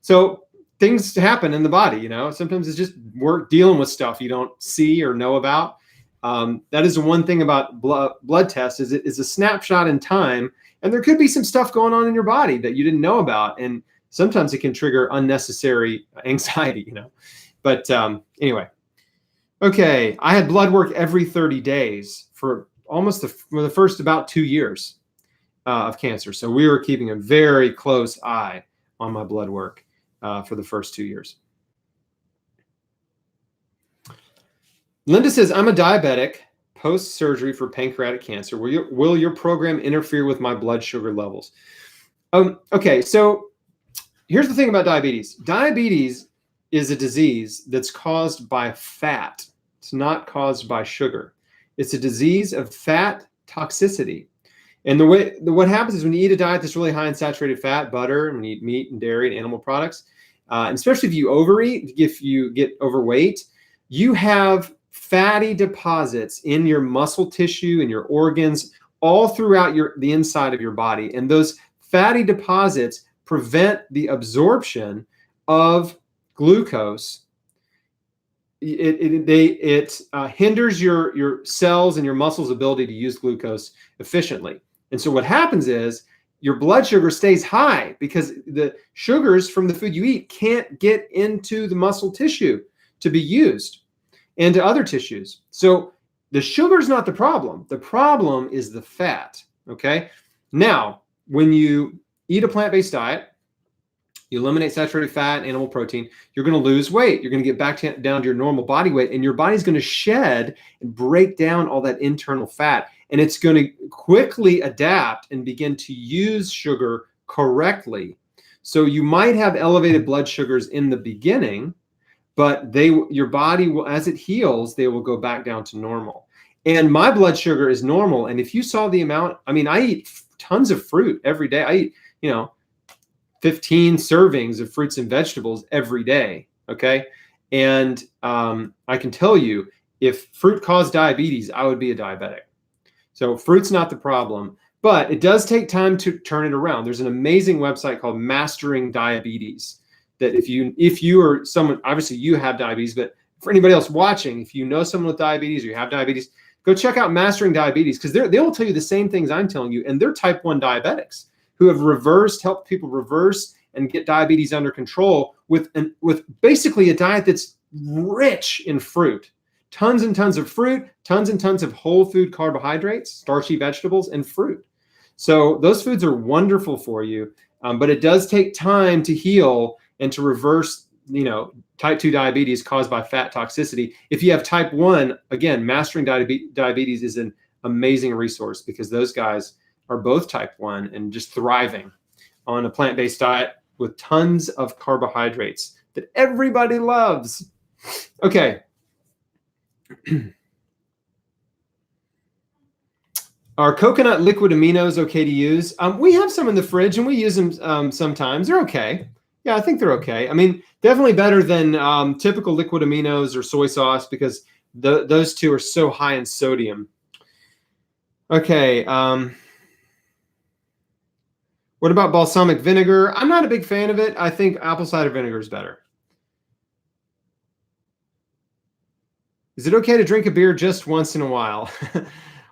So things happen in the body, sometimes it's just work dealing with stuff you don't see or know about. That is the one thing about blood tests is it is a snapshot in time, and there could be some stuff going on in your body that you didn't know about. And sometimes it can trigger unnecessary anxiety, But anyway, okay. I had blood work every 30 days for almost for the first about 2 years of cancer. So we were keeping a very close eye on my blood work for the first 2 years. Linda says, I'm a diabetic post-surgery for pancreatic cancer. Will your program interfere with my blood sugar levels? Okay, so here's the thing about diabetes. Diabetes is a disease that's caused by fat. It's not caused by sugar. It's a disease of fat toxicity. And what happens is when you eat a diet that's really high in saturated fat, butter, and when you eat meat and dairy and animal products, and especially if you overeat, if you get overweight, you have fatty deposits in your muscle tissue and your organs all throughout the inside of your body. And those fatty deposits prevent the absorption of glucose. It hinders your cells and your muscles' ability to use glucose efficiently. And so what happens is your blood sugar stays high because the sugars from the food you eat can't get into the muscle tissue to be used and to other tissues. So the sugar is not the problem. The problem is the fat, okay? Now, when you eat a plant-based diet, you eliminate saturated fat, animal protein, you're going to lose weight. You're going to get back down to your normal body weight, and your body's going to shed and break down all that internal fat. And it's going to quickly adapt and begin to use sugar correctly. So you might have elevated blood sugars in the beginning, but your body will, as it heals, they will go back down to normal. And my blood sugar is normal. And if you saw the amount, I eat tons of fruit every day. I eat, 15 servings of fruits and vegetables every day. Okay. And I can tell you, if fruit caused diabetes, I would be a diabetic. So fruit's not the problem. But it does take time to turn it around. There's an amazing website called Mastering Diabetes that if you are someone, obviously you have diabetes, but for anybody else watching, if you know someone with diabetes or you have diabetes, go check out Mastering Diabetes, because they will tell you the same things I'm telling you. And they're type 1 diabetics who have helped people reverse and get diabetes under control with basically a diet that's rich in fruit. Tons and tons of fruit, tons and tons of whole food carbohydrates, starchy vegetables, and fruit. So those foods are wonderful for you, but it does take time to heal and to reverse, type 2 diabetes caused by fat toxicity. If you have type 1, again, Mastering Diabetes is an amazing resource, because those guys are both type 1 and just thriving on a plant-based diet with tons of carbohydrates that everybody loves. Okay. Are coconut liquid aminos okay to use? We have some in the fridge and we use them sometimes. They're okay. Yeah, I think they're okay. I mean, definitely better than typical liquid aminos or soy sauce, because those two are so high in sodium. Okay. What about balsamic vinegar? I'm not a big fan of it. I think apple cider vinegar is better. Is it okay to drink a beer just once in a while?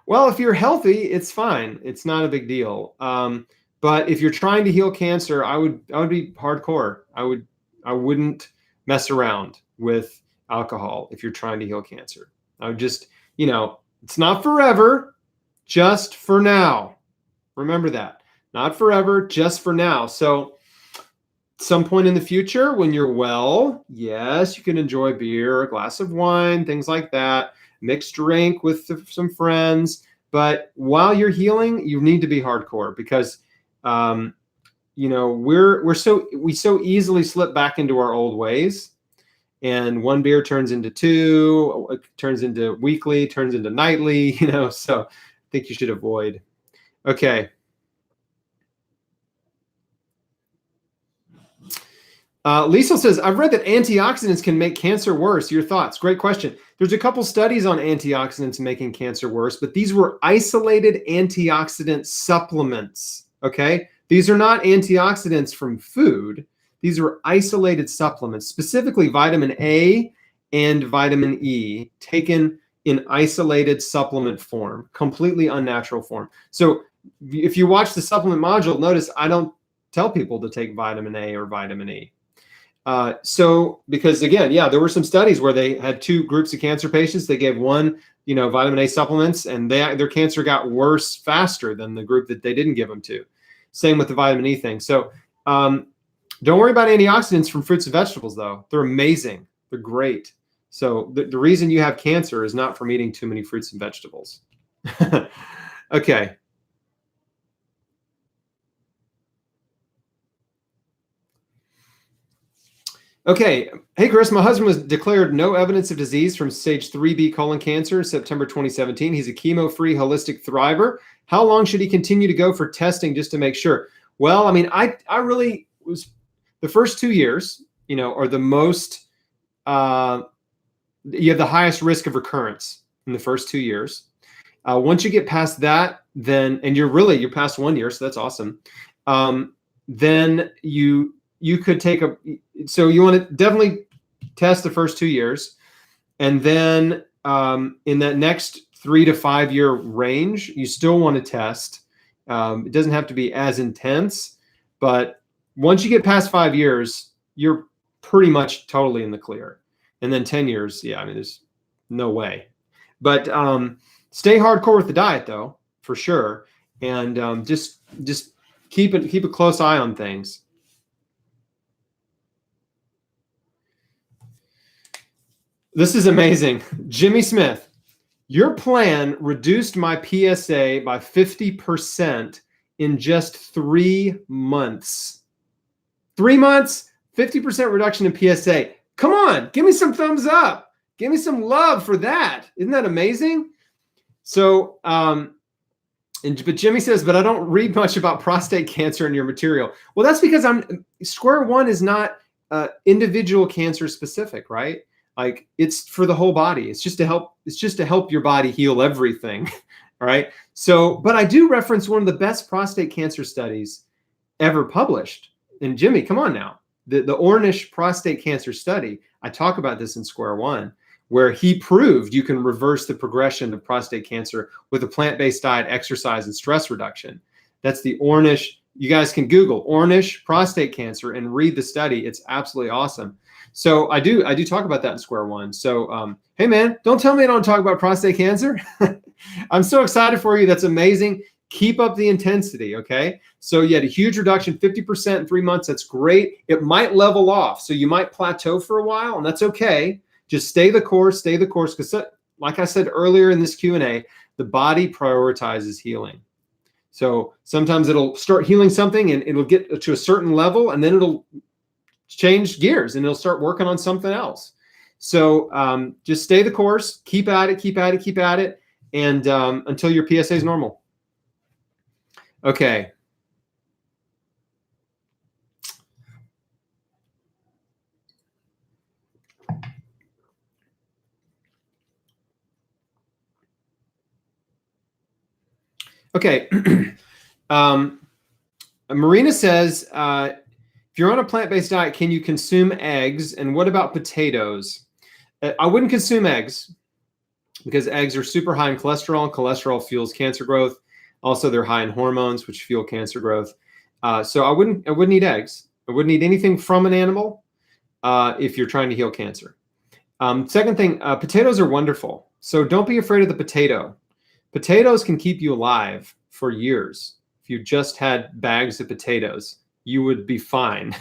Well, if you're healthy, it's fine. It's not a big deal. But if you're trying to heal cancer, I would be hardcore. I wouldn't mess around with alcohol if you're trying to heal cancer. I would just, it's not forever, just for now. Remember that. Not forever, just for now. So some point in the future when you're well, yes, you can enjoy beer, a glass of wine, things like that, mixed drink with some friends. But while you're healing, you need to be hardcore, because we so easily slip back into our old ways, and one beer turns into two, turns into weekly, turns into nightly, so I think you should avoid. Okay. Liesel says, I've read that antioxidants can make cancer worse. Your thoughts? Great question. There's a couple studies on antioxidants making cancer worse, but these were isolated antioxidant supplements. Okay. These are not antioxidants from food. These are isolated supplements, specifically vitamin A and vitamin E, taken in isolated supplement form, completely unnatural form. So if you watch the supplement module, notice I don't tell people to take vitamin A or vitamin E. Because again, there were some studies where they had two groups of cancer patients. They gave one, vitamin A supplements, and their cancer got worse faster than the group that they didn't give them to. Same with the vitamin E thing. So don't worry about antioxidants from fruits and vegetables, though. They're amazing. They're great. So the reason you have cancer is not from eating too many fruits and vegetables. Okay. Okay. Hey, Chris, my husband was declared no evidence of disease from stage 3B colon cancer in September 2017. He's a chemo-free holistic thriver. How long should he continue to go for testing just to make sure? Well, I mean, I really was the first 2 years, are the most, you have the highest risk of recurrence in the first 2 years. Once you get past that, then, and you're past 1 year, so that's awesome. Then you could take so you want to definitely test the first 2 years. And then in that next 3 to 5 year range, you still want to test. It doesn't have to be as intense, but once you get past 5 years, you're pretty much totally in the clear. And then 10 years, there's no way. But stay hardcore with the diet, though, for sure. And just keep a close eye on things. This is amazing. Jimmy Smith, your plan reduced my PSA by 50% in just 3 months. 3 months, 50% reduction in PSA. Come on, give me some thumbs up. Give me some love for that. Isn't that amazing? So, but Jimmy says, but I don't read much about prostate cancer in your material. Well, that's because Square One is not individual cancer specific, right? Like, it's for the whole body. It's just to help your body heal everything. All right. So, but I do reference one of the best prostate cancer studies ever published. And Jimmy, come on now. The Ornish prostate cancer study, I talk about this in Square One, where he proved you can reverse the progression of prostate cancer with a plant-based diet, exercise, and stress reduction. That's the Ornish. You guys can Google Ornish prostate cancer and read the study. It's absolutely awesome. So I do talk about that in Square One. So hey man, don't tell me I don't talk about prostate cancer. I'm so excited for you. That's amazing. Keep up the intensity, okay? So you had a huge reduction, 50% in 3 months. That's great. It might level off. So you might plateau for a while, and that's okay. Just stay the course, because like I said earlier in this Q&A, the body prioritizes healing. So sometimes it'll start healing something and it'll get to a certain level, and then it'll change gears and it'll start working on something else. So just stay the course, keep at it, and until your PSA is normal. Okay. Okay. Marina says, if you're on a plant-based diet, can you consume eggs? And what about potatoes? I wouldn't consume eggs because eggs are super high in cholesterol, and cholesterol fuels cancer growth. Also, they're high in hormones, which fuel cancer growth. So I wouldn't eat eggs. I wouldn't eat anything from an animal if you're trying to heal cancer. Second thing, potatoes are wonderful. So don't be afraid of the potato. Potatoes can keep you alive for years. If you just had bags of potatoes, you would be fine,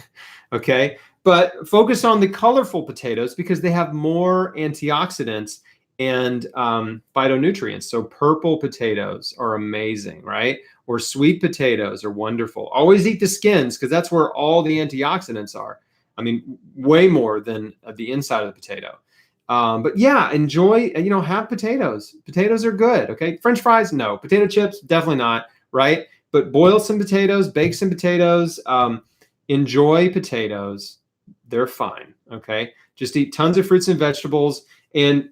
okay? But focus on the colorful potatoes because they have more antioxidants and phytonutrients. So purple potatoes are amazing, right? Or sweet potatoes are wonderful. Always eat the skins because that's where all the antioxidants are. I mean, way more than the inside of the potato. But yeah, enjoy, have potatoes. Potatoes are good, okay? French fries, no. Potato chips, definitely not, right? But boil some potatoes, bake some potatoes, enjoy potatoes. They're fine, okay? Just eat tons of fruits and vegetables. And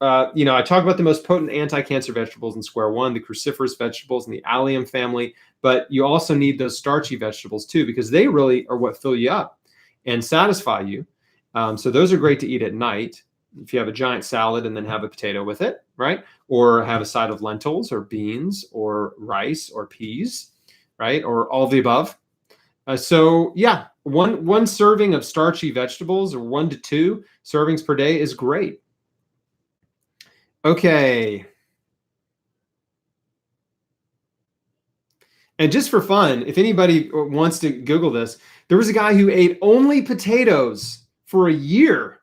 I talk about the most potent anti-cancer vegetables in Square One, the cruciferous vegetables in the allium family, but you also need those starchy vegetables too, because they really are what fill you up and satisfy you. So those are great to eat at night. If you have a giant salad and then have a potato with it, right? Or have a side of lentils or beans or rice or peas, right? Or all of the above. So yeah, one serving of starchy vegetables or 1 to 2 servings per day is great. Okay. And just for fun, if anybody wants to Google this, there was a guy who ate only potatoes for a year.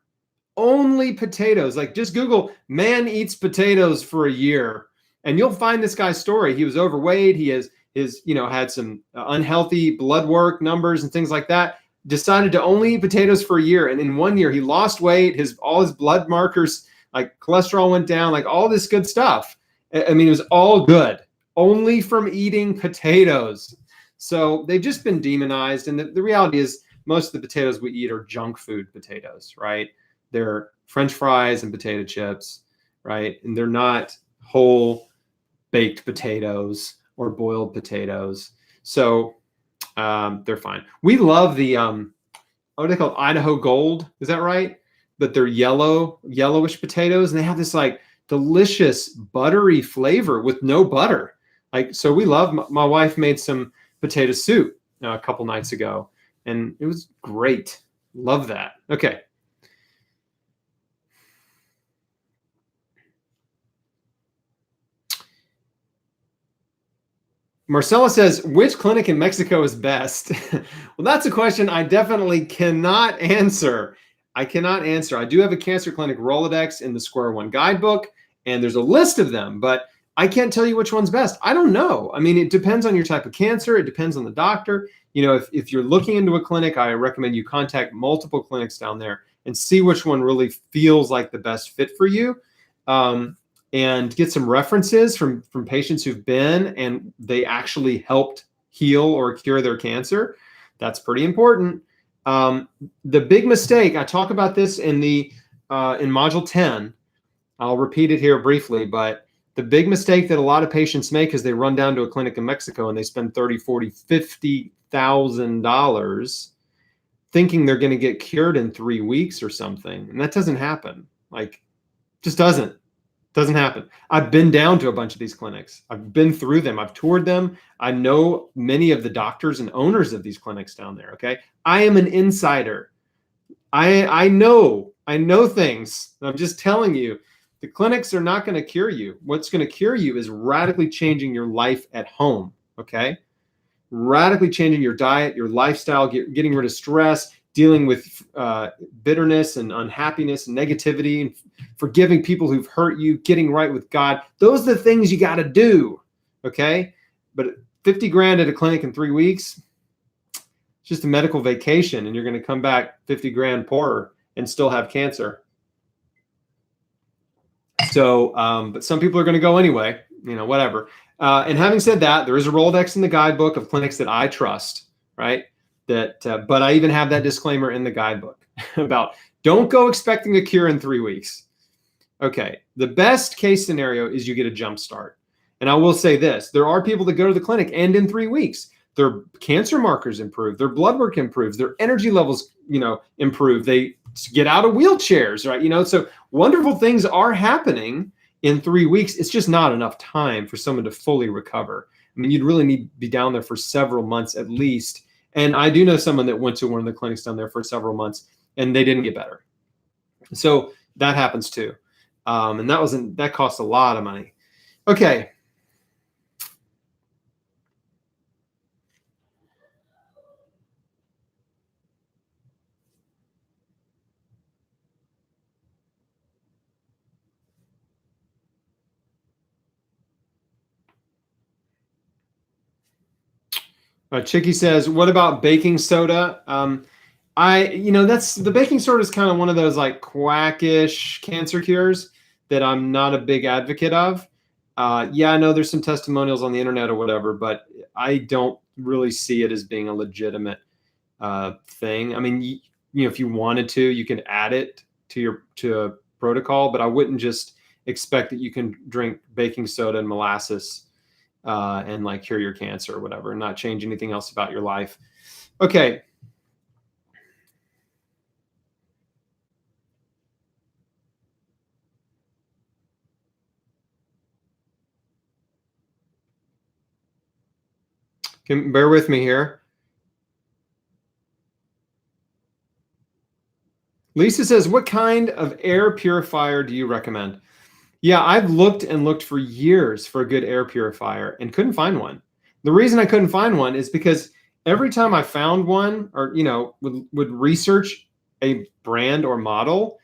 Only potatoes. Like just Google man eats potatoes for a year and you'll find this guy's story. He was overweight. He had some unhealthy blood work numbers and things like that. Decided to only eat potatoes for a year. And in 1 year, he lost weight. All his blood markers, like cholesterol went down, like all this good stuff. I mean, it was all good only from eating potatoes. So they've just been demonized. And the reality is most of the potatoes we eat are junk food potatoes, right? They're French fries and potato chips, right? And they're not whole baked potatoes or boiled potatoes. So they're fine. We love the, what are they called? Idaho Gold. Is that right? But they're yellowish potatoes. And they have this like delicious buttery flavor with no butter. Like, so we love, my wife made some potato soup a couple nights ago and it was great. Love that. Okay. Marcella says, which clinic in Mexico is best? Well, that's a question I definitely cannot answer. I cannot answer. I do have a cancer clinic Rolodex in the Square One guidebook, and there's a list of them, but I can't tell you which one's best. I don't know. I mean, it depends on your type of cancer. It depends on the doctor. If you're looking into a clinic, I recommend you contact multiple clinics down there and see which one really feels like the best fit for you. And get some references from patients who've been and they actually helped heal or cure their cancer. That's pretty important. The big mistake, I talk about this in module 10. I'll repeat it here briefly, but The big mistake that a lot of patients make is they run down to a clinic in Mexico and they spend $30, $40, $50,000 thinking they're going to get cured in 3 weeks or something. And that doesn't happen. Like, just doesn't happen. I've been down to a bunch of these clinics. I've been through them. I've toured them. I know many of the doctors and owners of these clinics down there. Okay. I am an insider. I know things. I'm just telling you, the clinics are not going to cure you. What's going to cure you is radically changing your life at home. Okay. Radically changing your diet, your lifestyle, getting rid of stress, dealing with bitterness and unhappiness and negativity, and forgiving people who've hurt you, getting right with God. Those are the things you got to do. Okay. But 50 grand at a clinic in 3 weeks, it's just a medical vacation, and you're going to come back 50 grand poorer and still have cancer. So, but some people are going to go anyway, whatever. And having said that, there is a Rolodex in the guidebook of clinics that I trust, right? But I even have that disclaimer in the guidebook about don't go expecting a cure in 3 weeks. Okay, the best case scenario is you get a jump start. And I will say this, there are people that go to the clinic and in 3 weeks, their cancer markers improve, their blood work improves, their energy levels, improve. They get out of wheelchairs, right? So wonderful things are happening in 3 weeks. It's just not enough time for someone to fully recover. I mean, you'd really need to be down there for several months at least. And I do know someone that went to one of the clinics down there for several months and they didn't get better. So that happens too. And that costs a lot of money. Okay. Chicky says, what about baking soda? That's the baking soda is kind of one of those like quackish cancer cures that I'm not a big advocate of. Yeah, I know there's some testimonials on the internet or whatever, but I don't really see it as being a legitimate thing. I mean, if you wanted to, you can add it to a protocol, but I wouldn't just expect that you can drink baking soda and molasses and like cure your cancer or whatever, and not change anything else about your life. Okay. Bear with me here. Lisa says, what kind of air purifier do you recommend? Yeah, I've looked and looked for years for a good air purifier and couldn't find one. The reason I couldn't find one is because every time I found one or, would research a brand or model,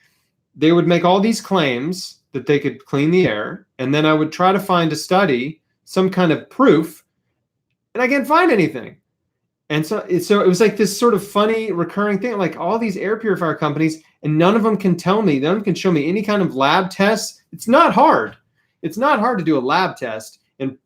they would make all these claims that they could clean the air. And then I would try to find a study, some kind of proof, and I can't find anything. And so it was like this sort of funny recurring thing, like all these air purifier companies, and none of them can tell me, none of them can show me any kind of lab tests. It's not hard. It's not hard to do a lab test and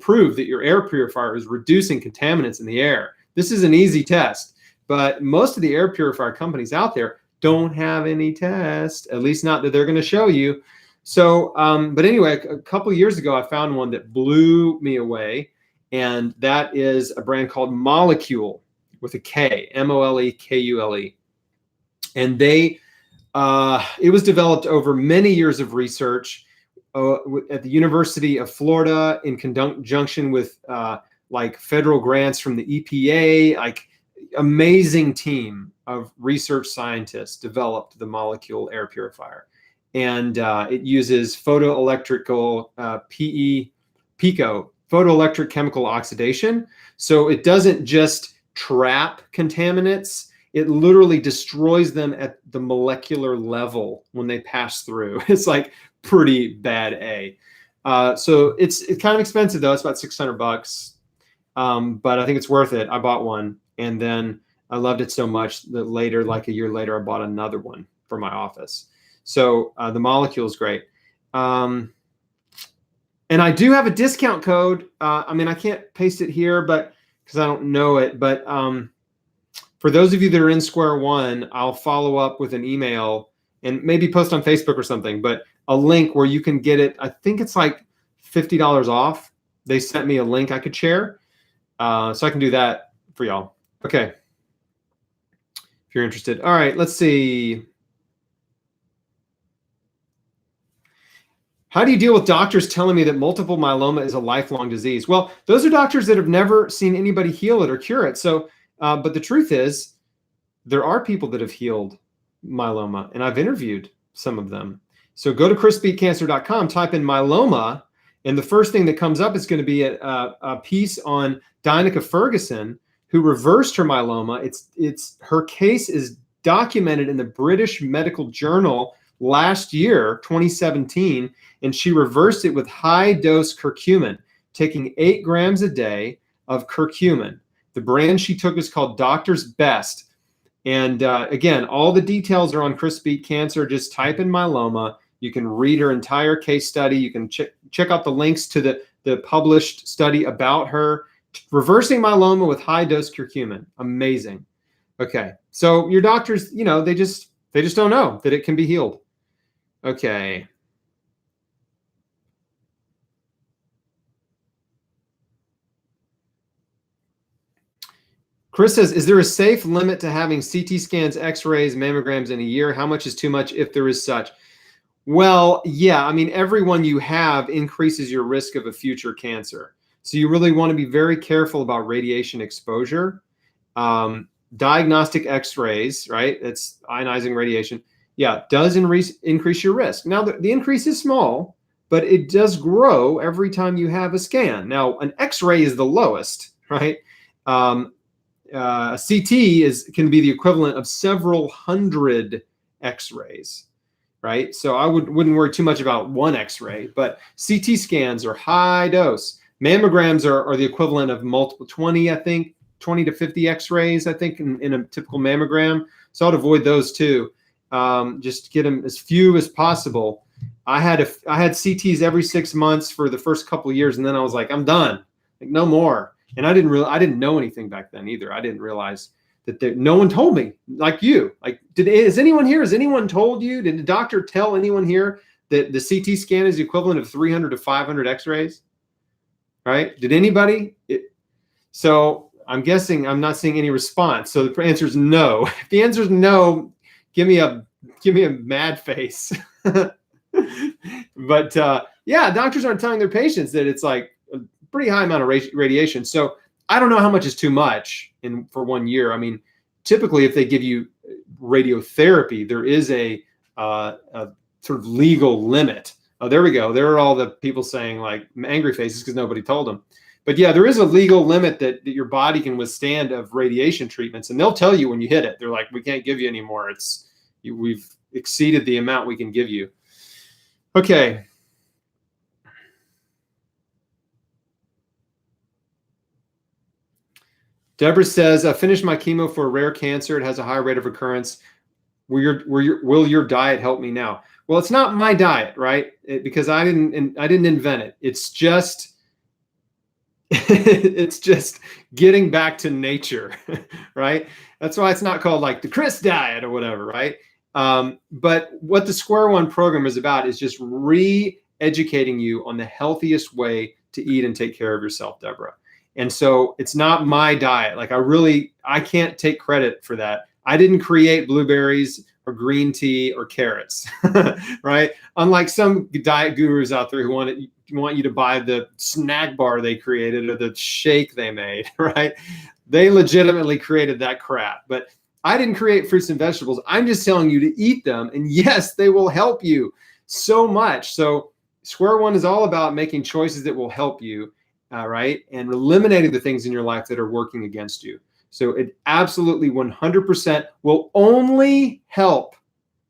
prove that your air purifier is reducing contaminants in the air. This is an easy test, but most of the air purifier companies out there don't have any tests, at least not that they're going to show you. So, but anyway, a couple of years ago, I found one that blew me away. And that is a brand called Molecule with a K, Molekule. And it was developed over many years of research at the University of Florida in conjunction with like federal grants from the EPA. Like amazing team of research scientists developed the Molecule air purifier. And it uses photoelectrical PICO, photoelectric chemical oxidation. So it doesn't just trap contaminants, it literally destroys them at the molecular level when they pass through. It's like pretty bad A. So it's kind of expensive though. It's about $600, but I think it's worth it. I bought one and then I loved it so much that later, like a year later, I bought another one for my office. So the Molecule is great. And I do have a discount code. I can't paste it here, but because I don't know it. But for those of you that are in Square One, I'll follow up with an email and maybe post on Facebook or something. But a link where you can get it. I think it's like $50 off. They sent me a link I could share. So I can do that for y'all. Okay. If you're interested. All right, let's see. How do you deal with doctors telling me that multiple myeloma is a lifelong disease? Well, those are doctors that have never seen anybody heal it or cure it. So, but the truth is, there are people that have healed myeloma, and I've interviewed some of them. So go to chrisbeatcancer.com, type in myeloma, and the first thing that comes up is going to be a piece on Dianica Ferguson, who reversed her myeloma. Her case is documented in the British Medical Journal last year, 2017, and she reversed it with high-dose curcumin, taking 8 grams a day of curcumin. The brand she took is called Doctor's Best. And again, all the details are on Chris Beat Cancer. Just type in myeloma. You can read her entire case study. You can check out the links to the published study about her reversing myeloma with high-dose curcumin. Amazing. Okay, so your doctors, they just don't know that it can be healed. Okay. Chris says, is there a safe limit to having CT scans, x-rays, mammograms in a year? How much is too much if there is such? Well, yeah, I mean, every one you have increases your risk of a future cancer. So you really want to be very careful about radiation exposure. Diagnostic x-rays, right? It's ionizing radiation. Yeah, does increase your risk. Now, the increase is small, but it does grow every time you have a scan. Now, an x-ray is the lowest, right? A CT can be the equivalent of several hundred x-rays, right? So I wouldn't worry too much about one x-ray, but CT scans are high dose. Mammograms are the equivalent of multiple 20 to 50 x-rays, I think, in a typical mammogram. So I'd avoid those too. Just get them as few as possible. I had CTs every 6 months for the first couple of years, and then I was like, I'm done, like no more. And I didn't know anything back then either. I didn't realize that no one told me, like you. Like, has anyone told you? Did the doctor tell anyone here that the CT scan is the equivalent of 300 to 500 x-rays? Right? Did anybody? So I'm guessing I'm not seeing any response. So the answer is no. If the answer is no, give me a mad face. But yeah, doctors aren't telling their patients that it's like a pretty high amount of radiation. So I don't know how much is too much for 1 year. I mean, typically if they give you radiotherapy, there is a sort of legal limit. Oh, there we go. There are all the people saying like angry faces because nobody told them. But yeah, there is a legal limit that your body can withstand of radiation treatments, and they'll tell you when you hit it. They're like, we can't give you any more. We've exceeded the amount we can give you. Okay. Deborah says, I finished my chemo for a rare cancer. It has a high rate of recurrence. Will your diet help me now? Well, it's not my diet, right? Because I didn't invent it. It's just it's just getting back to nature, right? That's why it's not called like the Chris diet or whatever, right? But what the Square One program is about is just re-educating you on the healthiest way to eat and take care of yourself, Deborah. And so it's not my diet. Like I can't take credit for that. I didn't create blueberries or green tea or carrots, right? Unlike some diet gurus out there who want you to buy the snack bar they created or the shake they made, right? They legitimately created that crap. But I didn't create fruits and vegetables. I'm just telling you to eat them. And yes, they will help you so much. So Square One is all about making choices that will help you, right? And eliminating the things in your life that are working against you. So it absolutely 100% will only help.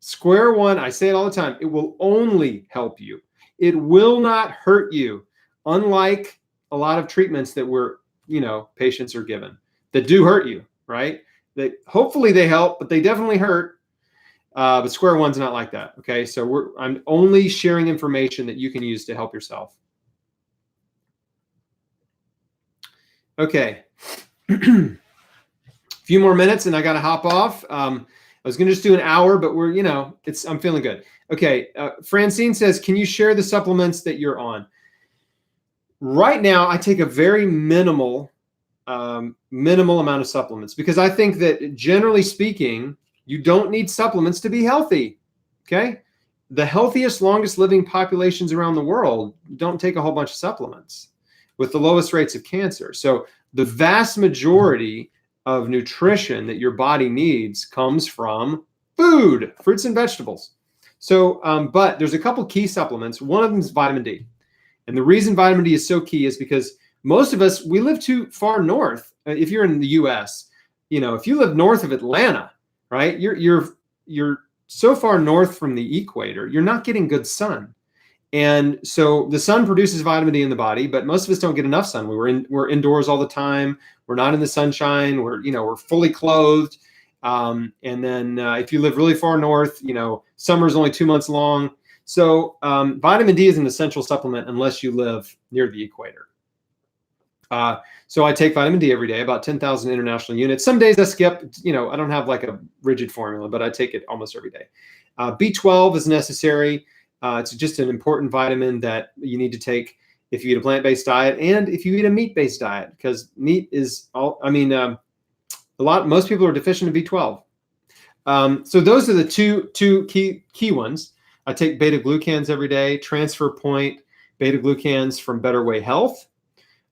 Square One, I say it all the time, it will only help you. It will not hurt you, unlike a lot of treatments that patients are given that do hurt you, right? That hopefully they help, but they definitely hurt. But Square One's not like that. Okay, so I'm only sharing information that you can use to help yourself. Okay. Few more minutes and I got to hop off. I was going to just do an hour, but we're, I'm feeling good. Okay. Francine says, can you share the supplements that you're on? Right now, I take a very minimal amount of supplements because I think that generally speaking, you don't need supplements to be healthy. Okay. The healthiest, longest living populations around the world don't take a whole bunch of supplements with the lowest rates of cancer. So the vast majority of nutrition that your body needs comes from food, fruits and vegetables. So, but there's a couple key supplements. One of them is vitamin D. And the reason vitamin D is so key is because most of us, we live too far north. If you're in the US, if you live north of Atlanta, right, you're so far north from the equator, you're not getting good sun. And so the sun produces vitamin D in the body, but most of us don't get enough sun. We're indoors all the time. We're not in the sunshine. We're fully clothed. And then if you live really far north, summer's only 2 months long. So vitamin D is an essential supplement unless you live near the equator. So I take vitamin D every day, about 10,000 international units. Some days I skip, I don't have like a rigid formula, but I take it almost every day. B12 is necessary. It's just an important vitamin that you need to take if you eat a plant-based diet and if you eat a meat-based diet, because meat is most people are deficient in B12. So those are the two key ones. I take beta-glucans every day, transfer point beta-glucans from Better Way Health.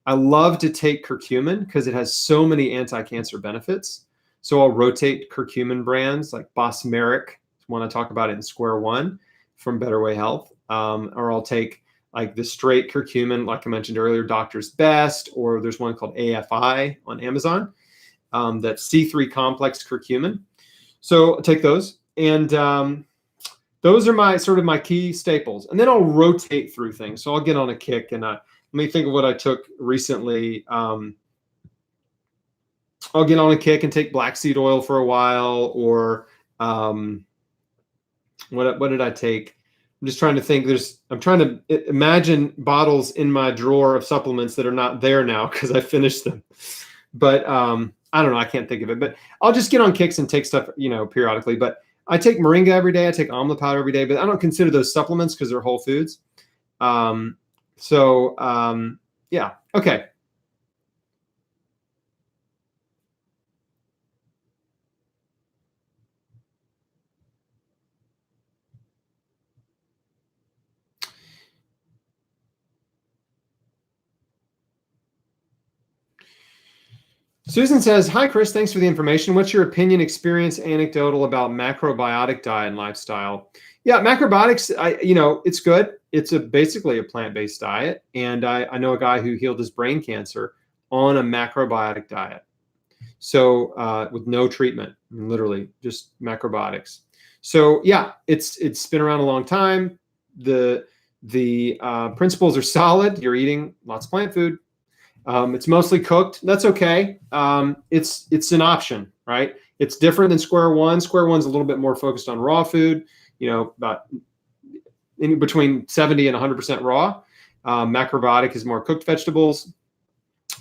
I love to take curcumin because it has so many anti-cancer benefits. So I'll rotate curcumin brands like Bosmeric, one I talk about in Square One from Better Way Health, or I'll take like the straight curcumin, like I mentioned earlier, Doctor's Best, or there's one called AFI on Amazon, that's C3 complex curcumin. So I'll take those, and those are my key staples. And then I'll rotate through things. So I'll get on a kick, and let me think of what I took recently. I'll get on a kick and take black seed oil for a while, or what did I take? I'm just trying to think. I'm trying to imagine bottles in my drawer of supplements that are not there now because I finished them. But I don't know. I can't think of it. But I'll just get on kicks and take stuff, periodically. But I take moringa every day. I take amla powder every day. But I don't consider those supplements because they're whole foods. Yeah. Okay. Susan says, hi, Chris. Thanks for the information. What's your opinion, experience, anecdotal about macrobiotic diet and lifestyle? Yeah, macrobiotics, it's good. It's basically a plant-based diet. And I know a guy who healed his brain cancer on a macrobiotic diet. So with no treatment, literally just macrobiotics. So yeah, it's been around a long time. The principles are solid. You're eating lots of plant food. It's mostly cooked. That's okay. It's an option, right? It's different than Square One. Square One's a little bit more focused on raw food, about in between 70 and 100% raw. Macrobiotic is more cooked vegetables,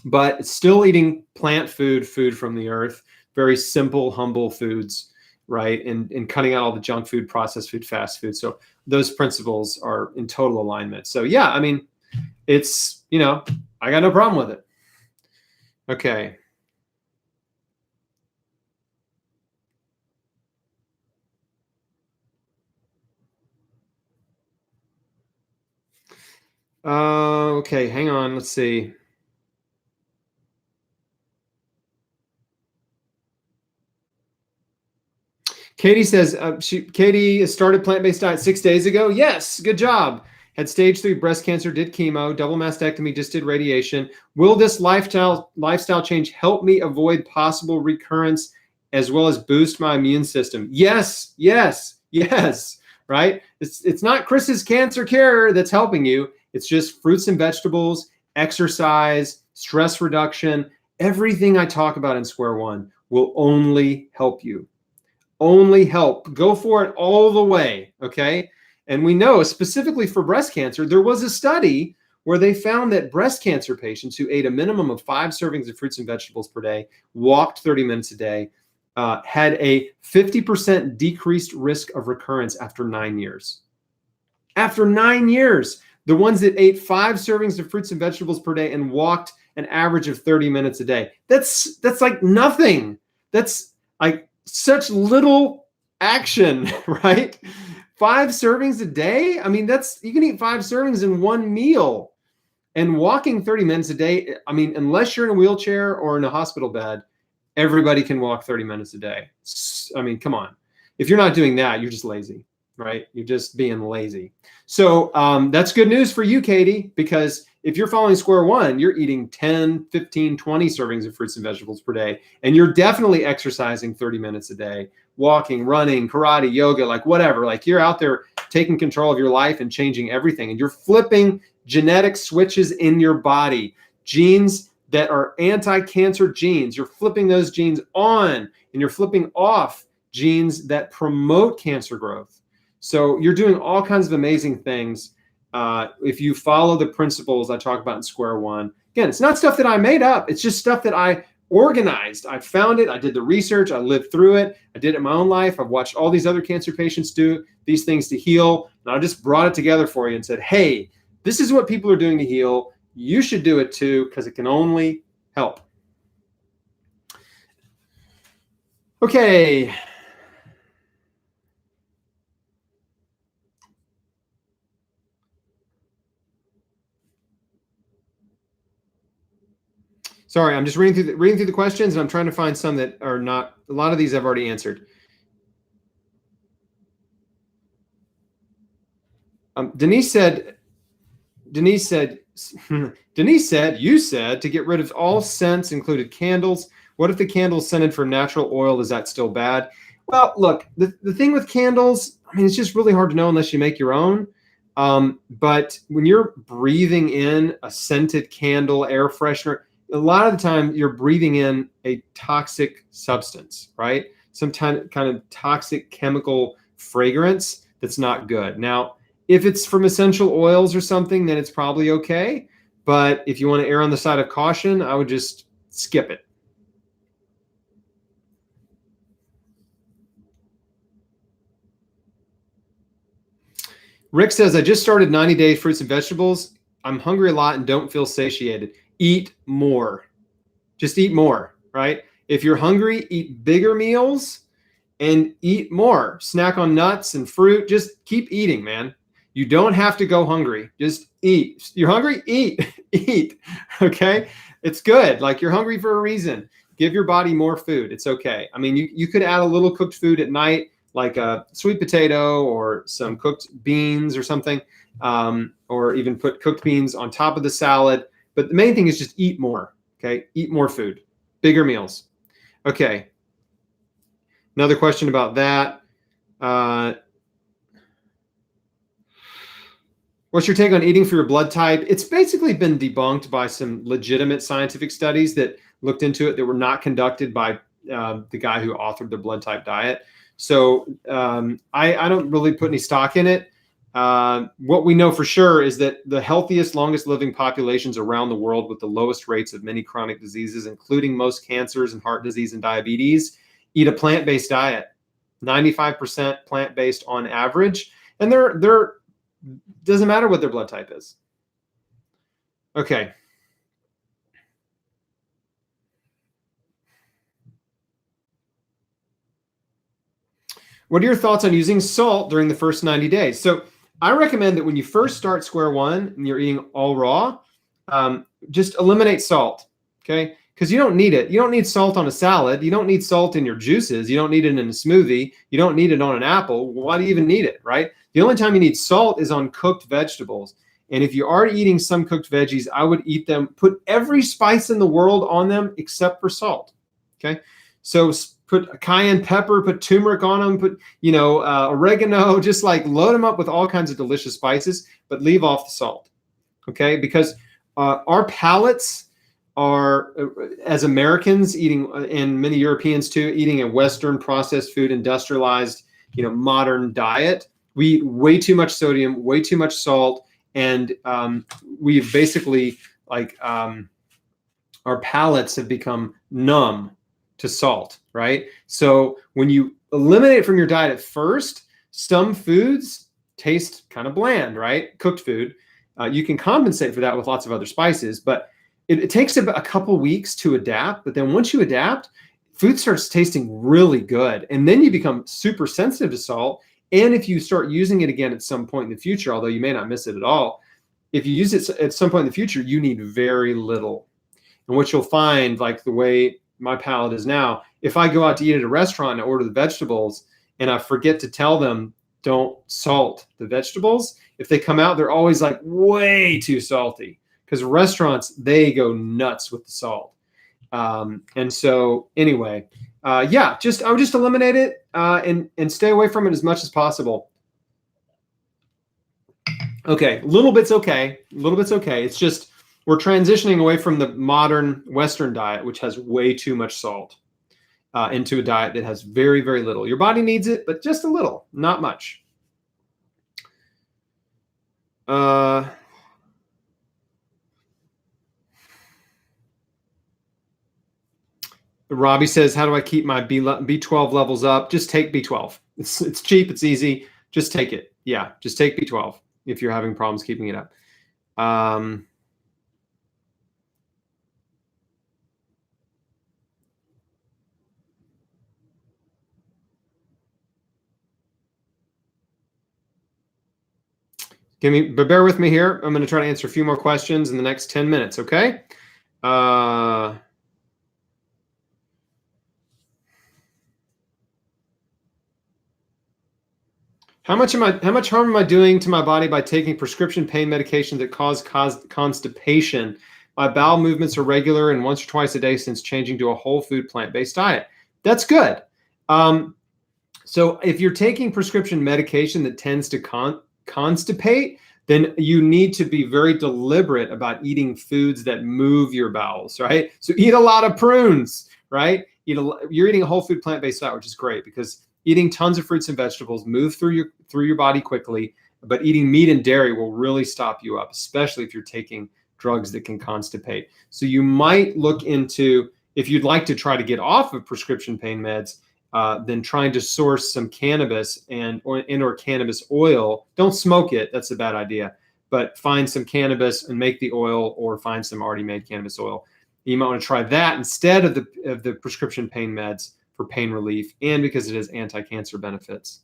but it's still eating plant food from the earth, very simple, humble foods, right? And cutting out all the junk food, processed food, fast food. So those principles are in total alignment. So yeah, it's, I got no problem with it. Okay. Okay, hang on. Let's see. Katie says, Katie has started plant-based diet 6 days ago. Yes, good job. Had stage 3 breast cancer, did chemo, double mastectomy, just did radiation. Will this lifestyle change help me avoid possible recurrence as well as boost my immune system? Yes, right? It's not Chris's cancer care that's helping you. It's just fruits and vegetables, exercise, stress reduction. Everything I talk about in Square One will only help you. Only help. Go for it all the way, okay? And we know specifically for breast cancer, there was a study where they found that breast cancer patients who ate a minimum of 5 servings of fruits and vegetables per day, walked 30 minutes a day, had a 50% decreased risk of recurrence after 9 years. After 9 years, the ones that ate 5 servings of fruits and vegetables per day and walked an average of 30 minutes a day. That's like nothing. That's like such little action, right? 5 servings a day. I mean, you can eat 5 servings in one meal. And walking 30 minutes a day, I mean, unless you're in a wheelchair or in a hospital bed, everybody can walk 30 minutes a day. I mean, come on. If you're not doing that, you're just lazy, right? You're just being lazy. So that's good news for you, Katie, because if you're following square one, you're eating 10, 15, 20 servings of fruits and vegetables per day. And you're definitely exercising 30 minutes a day, walking, running, karate, yoga, like whatever. Like you're out there taking control of your life and changing everything. And you're flipping genetic switches in your body, genes that are anti-cancer genes. You're flipping those genes on, and you're flipping off genes that promote cancer growth. So you're doing all kinds of amazing things if you follow the principles I talk about in square one. Again, it's not stuff that I made up. It's just stuff that I organized. I found it. I did the research. I lived through it. I did it in my own life. I've watched all these other cancer patients do these things to heal. And I just brought it together for you and said, hey, this is what people are doing to heal. You should do it too, because it can only help. Okay. Sorry, I'm just reading through the questions, and I'm trying to find some that are not. A lot of these I've already answered. Denise said, you said to get rid of all scents, included candles. What if the candle's scented from natural oil? Is that still bad? Well, look, the thing with candles, I mean, it's just really hard to know unless you make your own. But when you're breathing in a scented candle, air freshener, a lot of the time you're breathing in a toxic substance, right? Some kind of toxic chemical fragrance that's not good. Now, if it's from essential oils or something, then it's probably okay. But if you want to err on the side of caution, I would just skip it. Rick says, I just started 90-day fruits and vegetables. I'm hungry a lot and don't feel satiated. Eat more. Just eat more, right? If you're hungry, eat bigger meals and eat more. Snack on nuts and fruit. Just keep eating, man. You don't have to go hungry. Just eat. You're hungry? Eat. Eat. Okay? It's good. Like, you're hungry for a reason. Give your body more food. It's okay. I mean, you could add a little cooked food at night, like a sweet potato or some cooked beans or something, or even put cooked beans on top of the salad. But the main thing is just eat more, okay? Eat more food, bigger meals. Okay. Another question about that. What's your take on eating for your blood type? It's basically been debunked by some legitimate scientific studies that looked into it that were not conducted by the guy who authored the blood type diet. So I don't really put any stock in it. What we know for sure is that the healthiest, longest living populations around the world with the lowest rates of many chronic diseases, including most cancers and heart disease and diabetes, eat a plant-based diet, 95% plant-based on average. And they're doesn't matter what their blood type is. Okay. What are your thoughts on using salt during the first 90 days? So I recommend that when you first start square one and you're eating all raw, just eliminate salt, okay? Because you don't need it. You don't need salt on a salad. You don't need salt in your juices. You don't need it in a smoothie. You don't need it on an apple. Why do you even need it, right? The only time you need salt is on cooked vegetables. And if you are eating some cooked veggies, I would eat them, put every spice in the world on them except for salt, okay? So put cayenne pepper, put turmeric on them, put, oregano, just like load them up with all kinds of delicious spices, but leave off the salt, okay? Because our palates are, as Americans eating, and many Europeans too, eating a Western processed food, industrialized, modern diet, we eat way too much sodium, way too much salt, and we've basically, our palates have become numb to salt, right? So when you eliminate it from your diet at first, some foods taste kind of bland, right? Cooked food. You can compensate for that with lots of other spices, but it takes about a couple weeks to adapt. But then once you adapt, food starts tasting really good. And then you become super sensitive to salt. And if you start using it again at some point in the future, although you may not miss it at all, if you use it at some point in the future, you need very little. And what you'll find, like the way my palate is now, if I go out to eat at a restaurant and I order the vegetables and I forget to tell them, don't salt the vegetables, if they come out, they're always like way too salty, because restaurants, they go nuts with the salt. And so anyway, yeah, I would just eliminate it and stay away from it as much as possible. Okay, a little bit's okay. A little bit's okay. It's just we're transitioning away from the modern Western diet, which has way too much salt, into a diet that has very, very little. Your body needs it, but just a little, not much. Robbie says, how do I keep my B12 levels up? Just take B12. It's cheap. It's easy. Just take it. Yeah, just take B12 if you're having problems keeping it up. But bear with me here. I'm going to try to answer a few more questions in the next 10 minutes. Okay. How much harm am I doing to my body by taking prescription pain medications that cause constipation? My bowel movements are regular and once or twice a day since changing to a whole food plant-based diet. That's good. So if you're taking prescription medication that tends to constipate, then you need to be very deliberate about eating foods that move your bowels, right? So eat a lot of prunes, right? You're eating a whole food plant-based diet, which is great because eating tons of fruits and vegetables move through your body quickly, but eating meat and dairy will really stop you up, especially if you're taking drugs that can constipate. So you might look into, if you'd like to try to get off of prescription pain meds, then trying to source some cannabis or cannabis oil. Don't smoke it. That's a bad idea. But find some cannabis and make the oil, or find some already made cannabis oil. You might want to try that instead of the prescription pain meds for pain relief, and because it has anti-cancer benefits.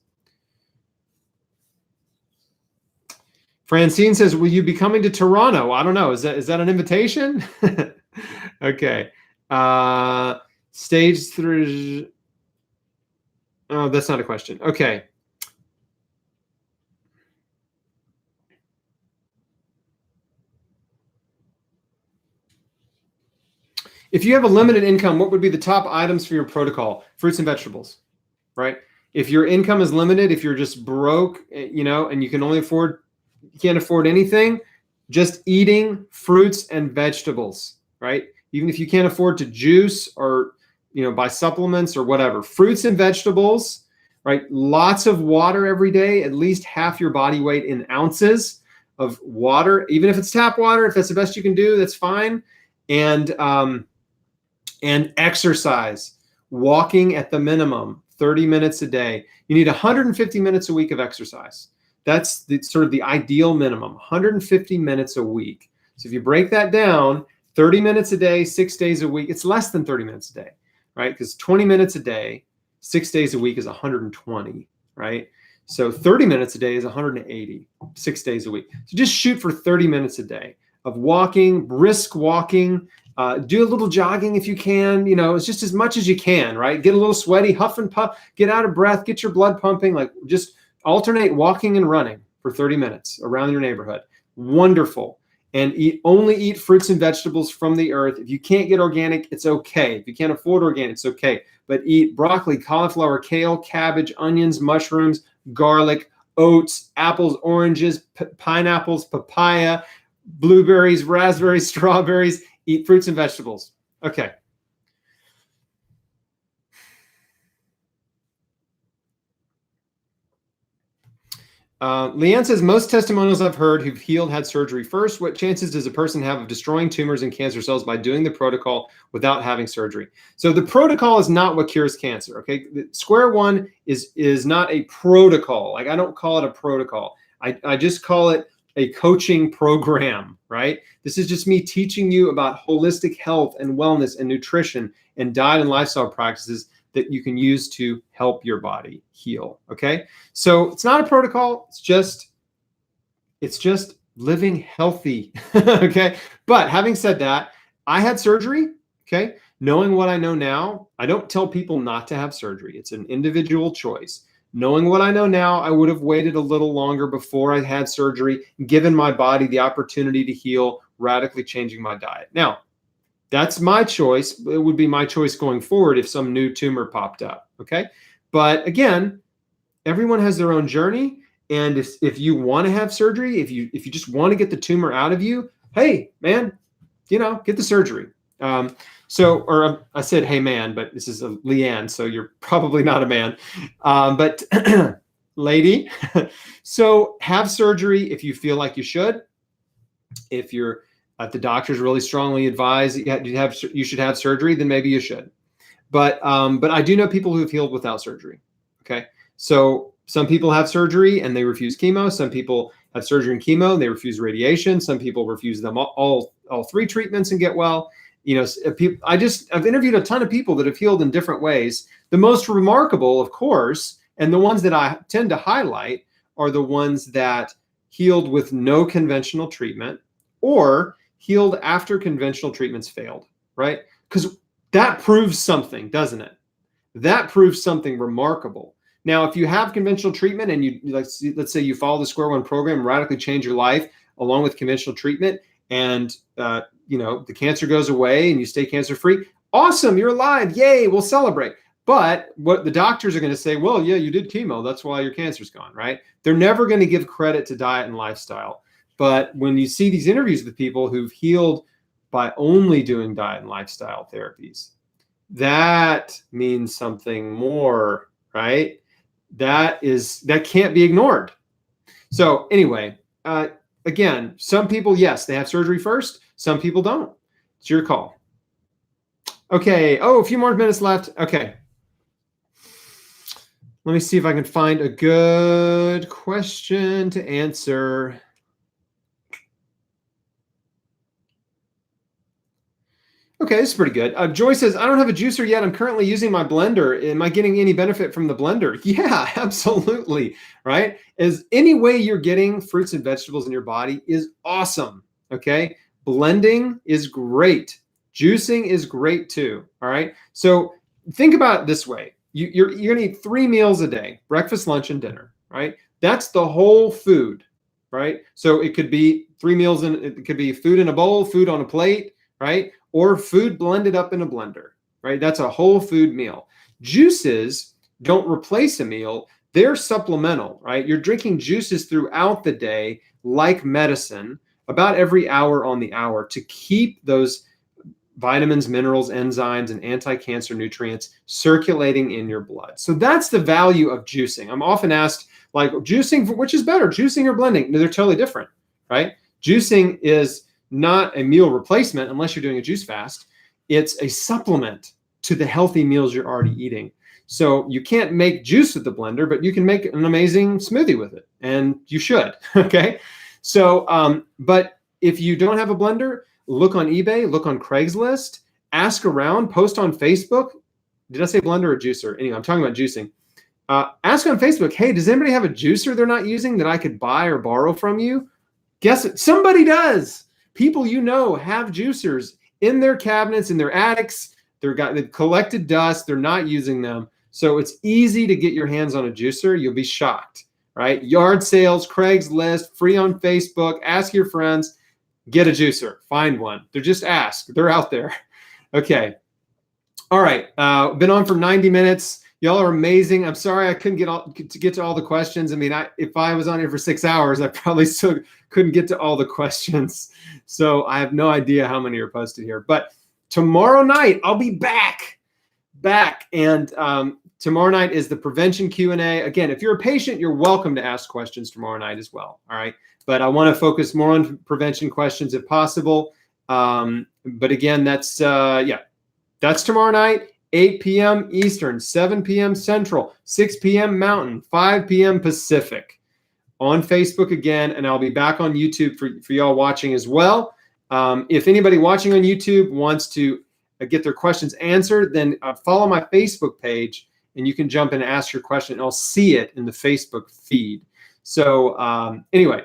Francine says, will you be coming to Toronto? I don't know. Is that an invitation? Okay. Stage 3. Oh, that's not a question. Okay. If you have a limited income, what would be the top items for your protocol? Fruits and vegetables, right? If your income is limited, if you're just broke, and you can't afford anything, just eating fruits and vegetables, right? Even if you can't afford to juice or, buy supplements or whatever, fruits and vegetables, right? Lots of water every day, at least half your body weight in ounces of water, even if it's tap water. If that's the best you can do, that's fine. And exercise, walking at the minimum 30 minutes a day. You need 150 minutes a week of exercise. That's sort of the ideal minimum, 150 minutes a week. So if you break that down, 30 minutes a day, 6 days a week, it's less than 30 minutes a day, right? Because 20 minutes a day, 6 days a week is 120, right? So 30 minutes a day is 180, 6 days a week. So just shoot for 30 minutes a day of walking, brisk walking. Do a little jogging if you can. It's just as much as you can, right? Get a little sweaty, huff and puff, get out of breath, get your blood pumping. Like, just alternate walking and running for 30 minutes around your neighborhood. Wonderful. And only eat fruits and vegetables from the earth. If you can't get organic, it's okay. If you can't afford organic, it's okay. But eat broccoli, cauliflower, kale, cabbage, onions, mushrooms, garlic, oats, apples, oranges, pineapples, papaya, blueberries, raspberries, strawberries. Eat fruits and vegetables. Okay. Leanne says, most testimonials I've heard who've healed had surgery first. What chances does a person have of destroying tumors and cancer cells by doing the protocol without having surgery? So the protocol is not what cures cancer. Okay. Square one is not a protocol. Like, I don't call it a protocol. I just call it a coaching program, right? This is just me teaching you about holistic health and wellness and nutrition and diet and lifestyle practices that you can use to help your body heal. Okay. So it's not a protocol. It's just living healthy. Okay. But having said that, I had surgery. Okay. Knowing what I know now, I don't tell people not to have surgery. It's an individual choice. Knowing what I know now, I would have waited a little longer before I had surgery, given my body the opportunity to heal, radically changing my diet. Now, that's my choice. It would be my choice going forward if some new tumor popped up. Okay. But again, everyone has their own journey. And if you want to have surgery, if you just want to get the tumor out of you, hey, man, get the surgery. I said, hey, man, but this is a Leanne, so you're probably not a man. But lady, so have surgery if you feel like you should. If the doctors really strongly advise you should have surgery, then maybe you should. But I do know people who have healed without surgery. Okay. So some people have surgery and they refuse chemo. Some people have surgery and chemo and they refuse radiation. Some people refuse them all three treatments and get well. I've interviewed a ton of people that have healed in different ways. The most remarkable, of course, and the ones that I tend to highlight are the ones that healed with no conventional treatment or healed after conventional treatments failed, right? Because that proves something, doesn't it? That proves something remarkable. Now, if you have conventional treatment and let's say you follow the Square One program, radically change your life along with conventional treatment, and the cancer goes away and you stay cancer free, awesome, you're alive, yay, we'll celebrate. But what the doctors are going to say, well, yeah, you did chemo, that's why your cancer's gone, right? They're never going to give credit to diet and lifestyle. But when you see these interviews with people who've healed by only doing diet and lifestyle therapies, that means something more, right? That can't be ignored. So anyway, again, some people, yes, they have surgery first. Some people don't. It's your call. Okay. Oh, a few more minutes left. Okay. Let me see if I can find a good question to answer. Okay, this is pretty good. Joy says, I don't have a juicer yet. I'm currently using my blender. Am I getting any benefit from the blender? Yeah, absolutely. Right? As any way you're getting fruits and vegetables in your body is awesome. Okay. Blending is great. Juicing is great too. All right. So think about it this way. You're going to eat 3 meals a day, breakfast, lunch, and dinner. Right? That's the whole food. Right? So it could be 3 meals and it could be food in a bowl, food on a plate. Right? Or food blended up in a blender, right? That's a whole food meal. Juices don't replace a meal. They're supplemental, right? You're drinking juices throughout the day, like medicine, about every hour on the hour to keep those vitamins, minerals, enzymes, and anti-cancer nutrients circulating in your blood. So that's the value of juicing. I'm often asked, like, juicing, which is better, juicing or blending? No, they're totally different, right? Juicing is not a meal replacement unless you're doing a juice fast. It's a supplement to the healthy meals you're already eating. So you can't make juice with the blender, but you can make an amazing smoothie with it, and you should. Okay. So, but if you don't have a blender, look on eBay, look on Craigslist, ask around, post on Facebook. Did I say blender or juicer? Anyway, I'm talking about juicing. Ask on Facebook, hey, does anybody have a juicer they're not using that I could buy or borrow from you? Guess it. Somebody does. People have juicers in their cabinets, in their attics. They've collected dust. They're not using them. So it's easy to get your hands on a juicer. You'll be shocked, right? Yard sales, Craigslist, free on Facebook. Ask your friends. Get a juicer. Find one. They're just ask. They're out there. Okay. All right. Been on for 90 minutes. Y'all are amazing. I'm sorry I couldn't get to all the questions. I mean, if I was on here for 6 hours, I probably still couldn't get to all the questions. So I have no idea how many are posted here. But tomorrow night, I'll be back. back. And tomorrow night is the prevention Q&A. Again, if you're a patient, you're welcome to ask questions tomorrow night as well. All right. But I want to focus more on prevention questions if possible. But again, that's tomorrow night, 8 p.m. Eastern, 7 p.m. Central, 6 p.m. Mountain, 5 p.m. Pacific on Facebook again. And I'll be back on YouTube for y'all watching as well. If anybody watching on YouTube wants to get their questions answered, then follow my Facebook page and you can jump in and ask your question and I'll see it in the Facebook feed. So anyway,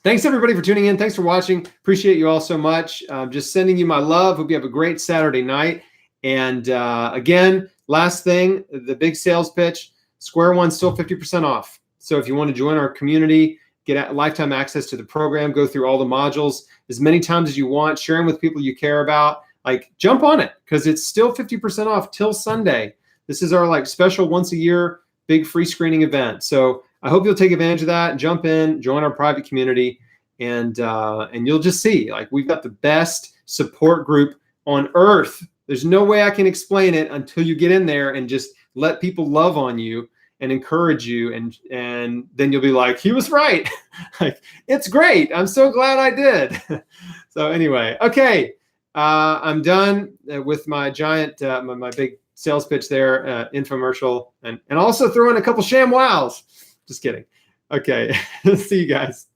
thanks everybody for tuning in. Thanks for watching. Appreciate you all so much. Just sending you my love. Hope you have a great Saturday night. And again, last thing, the big sales pitch, Square One still 50% off. So if you want to join our community, get lifetime access to the program, go through all the modules as many times as you want, share them with people you care about, like jump on it because it's still 50% off till Sunday. This is our like special once a year, big free screening event. So I hope you'll take advantage of that, jump in, join our private community, and you'll just see like we've got the best support group on earth. There's no way I can explain it until you get in there and just let people love on you and encourage you, and then you'll be like, he was right. Like, it's great. I'm so glad I did. So anyway, okay, I'm done with my giant, my big sales pitch there, infomercial, and also throw in a couple ShamWows. Just kidding. Okay, see you guys.